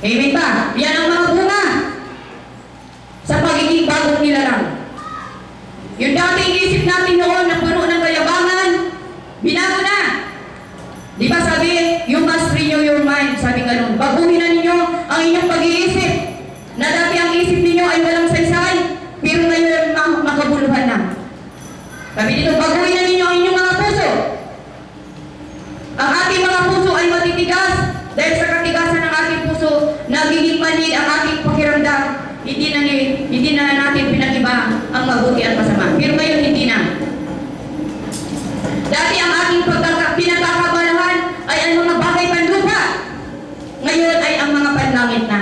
Amen ba? Yan ang mga bunga sa pagiging bagong nilalang. Yung dating isip natin noon na puno ng kayabangan, binago na. Di ba sabi, you must renew your mind. Sabi ganun, baguhin na ninyo ang inyong pag-iisip. Na dati ang isip ninyo ay walang saysay, pero ngayon makabuluhan na. Sabi dito, baguhin na ninyo ang inyong mga puso. Ang ating mga puso ay matitigas dahil sa katigasan ng ating puso, nagiging manid ang ating pakiramdam. Hindi na natin pinag-iba ang mabuti at masama. Pero ngayon hindi na. Dati ang ating pinagkakabalahan ay ang mga bagay panlupa. Ngayon ay ang mga panlangit na.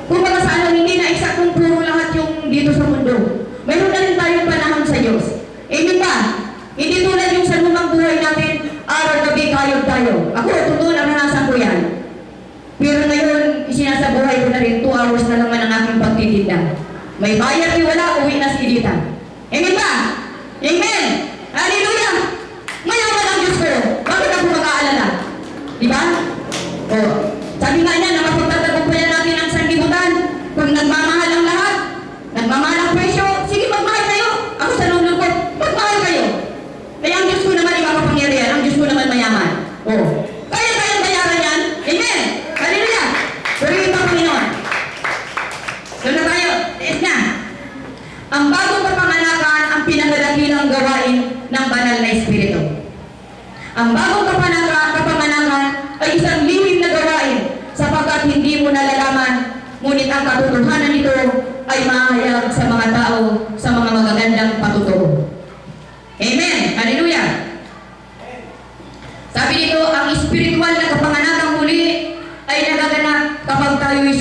Kung baga sa alam, hindi na eksaktong puro lahat yung dito sa mundo. Mayroon na rin tayong panahon sa Diyos. Amen ba? Hindi tulad yung sa lumang buhay natin, araw-gabi kayod tayo. Ako, totoo na naranasan ko yan. Pero ngayon, isinasabuhay ko na rin 2 hours na naman ang aking pagtitinda. May bayad ni wala, uwi na si Dita. Amen ba? Amen! Hallelujah! Mayaman ang Diyos ko. Bakit ako mag-aalala? Diba? O, sabi nga niya na mapagtatagumpayan natin ang sanlibutan. Kung nagmamahal ang lahat, nagmamahal ang presyo, sige magmahal kayo. Ako sa lulong ko, magmahal kayo. Kaya ang Diyos ko naman ay makapangyarihan. Ang Diyos ko naman mayaman. O, kaya kayang bayaran yan. Amen! Hallelujah! Purihin pa Panginoon. Doon na tayo. Tiis na. Ang bagong kapanganakan ang pinagdadakilang gawain ng banal na Espiritu. Ang bagong kapanganakan ay isang lihim na gawain sapagkat hindi mo nalalaman, ngunit ang katotohanan nito ay mahayag sa mga tao sa mga magagandang patuturo. Amen! Hallelujah! Sabi dito, ang espiritual na kapanganakang muli ay nagaganap kapag tayo'y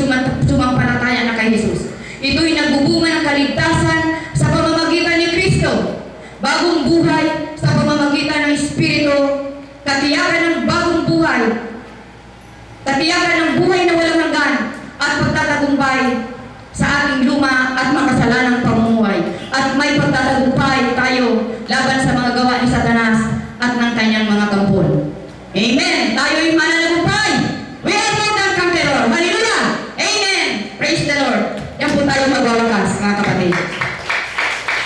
sumampalataya na kay Jesus. Ito'y nagbubunga ng kaligtasan sa pamamagitan ni Kristo. Bagong buhay sa pamamagitan ng Espiritu. Katiyakan ng bagong buhay. Katiyakan ng buhay na walang hanggan at pagtatagumpay sa ating luma at makasalanang pamumuhay. At may pagtatagumpay tayo laban sa mga gawa ni Satanas at ng kanyang mga kampon. Amen! Tayo'y mananagumpay! We are more than conqueror. Hallelujah! Amen! Praise the Lord! Yan po tayo magwawakas, mga kapatid.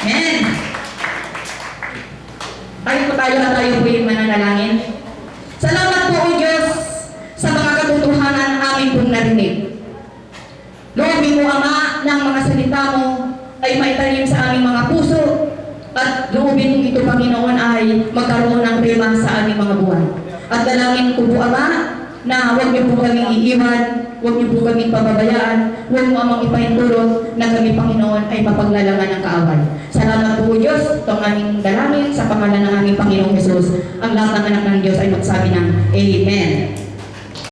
Amen! Tayo po'y mananalangin. Salamat po, O Diyos, sa mga katotohanan aming pong narinig. Loobin mo, Ama, ng mga salita mo ay maitanim sa aming mga puso at loobin mong ito, Panginoon, ay magkaroon ng rema sa aming mga buhay. At dalangin ko po, Ama, na huwag niyo po kaming iiwan huwag niyo po kaming pababayaan, huwag mo amang ipahinturo na kami, Panginoon, ay mapaglalaman ng kaaway. Salamat po, Diyos, itong aming dalangin sa pangalan ng aming Panginoong Jesus. Ang lahat ng anak ng Diyos ay magsabi ng Amen.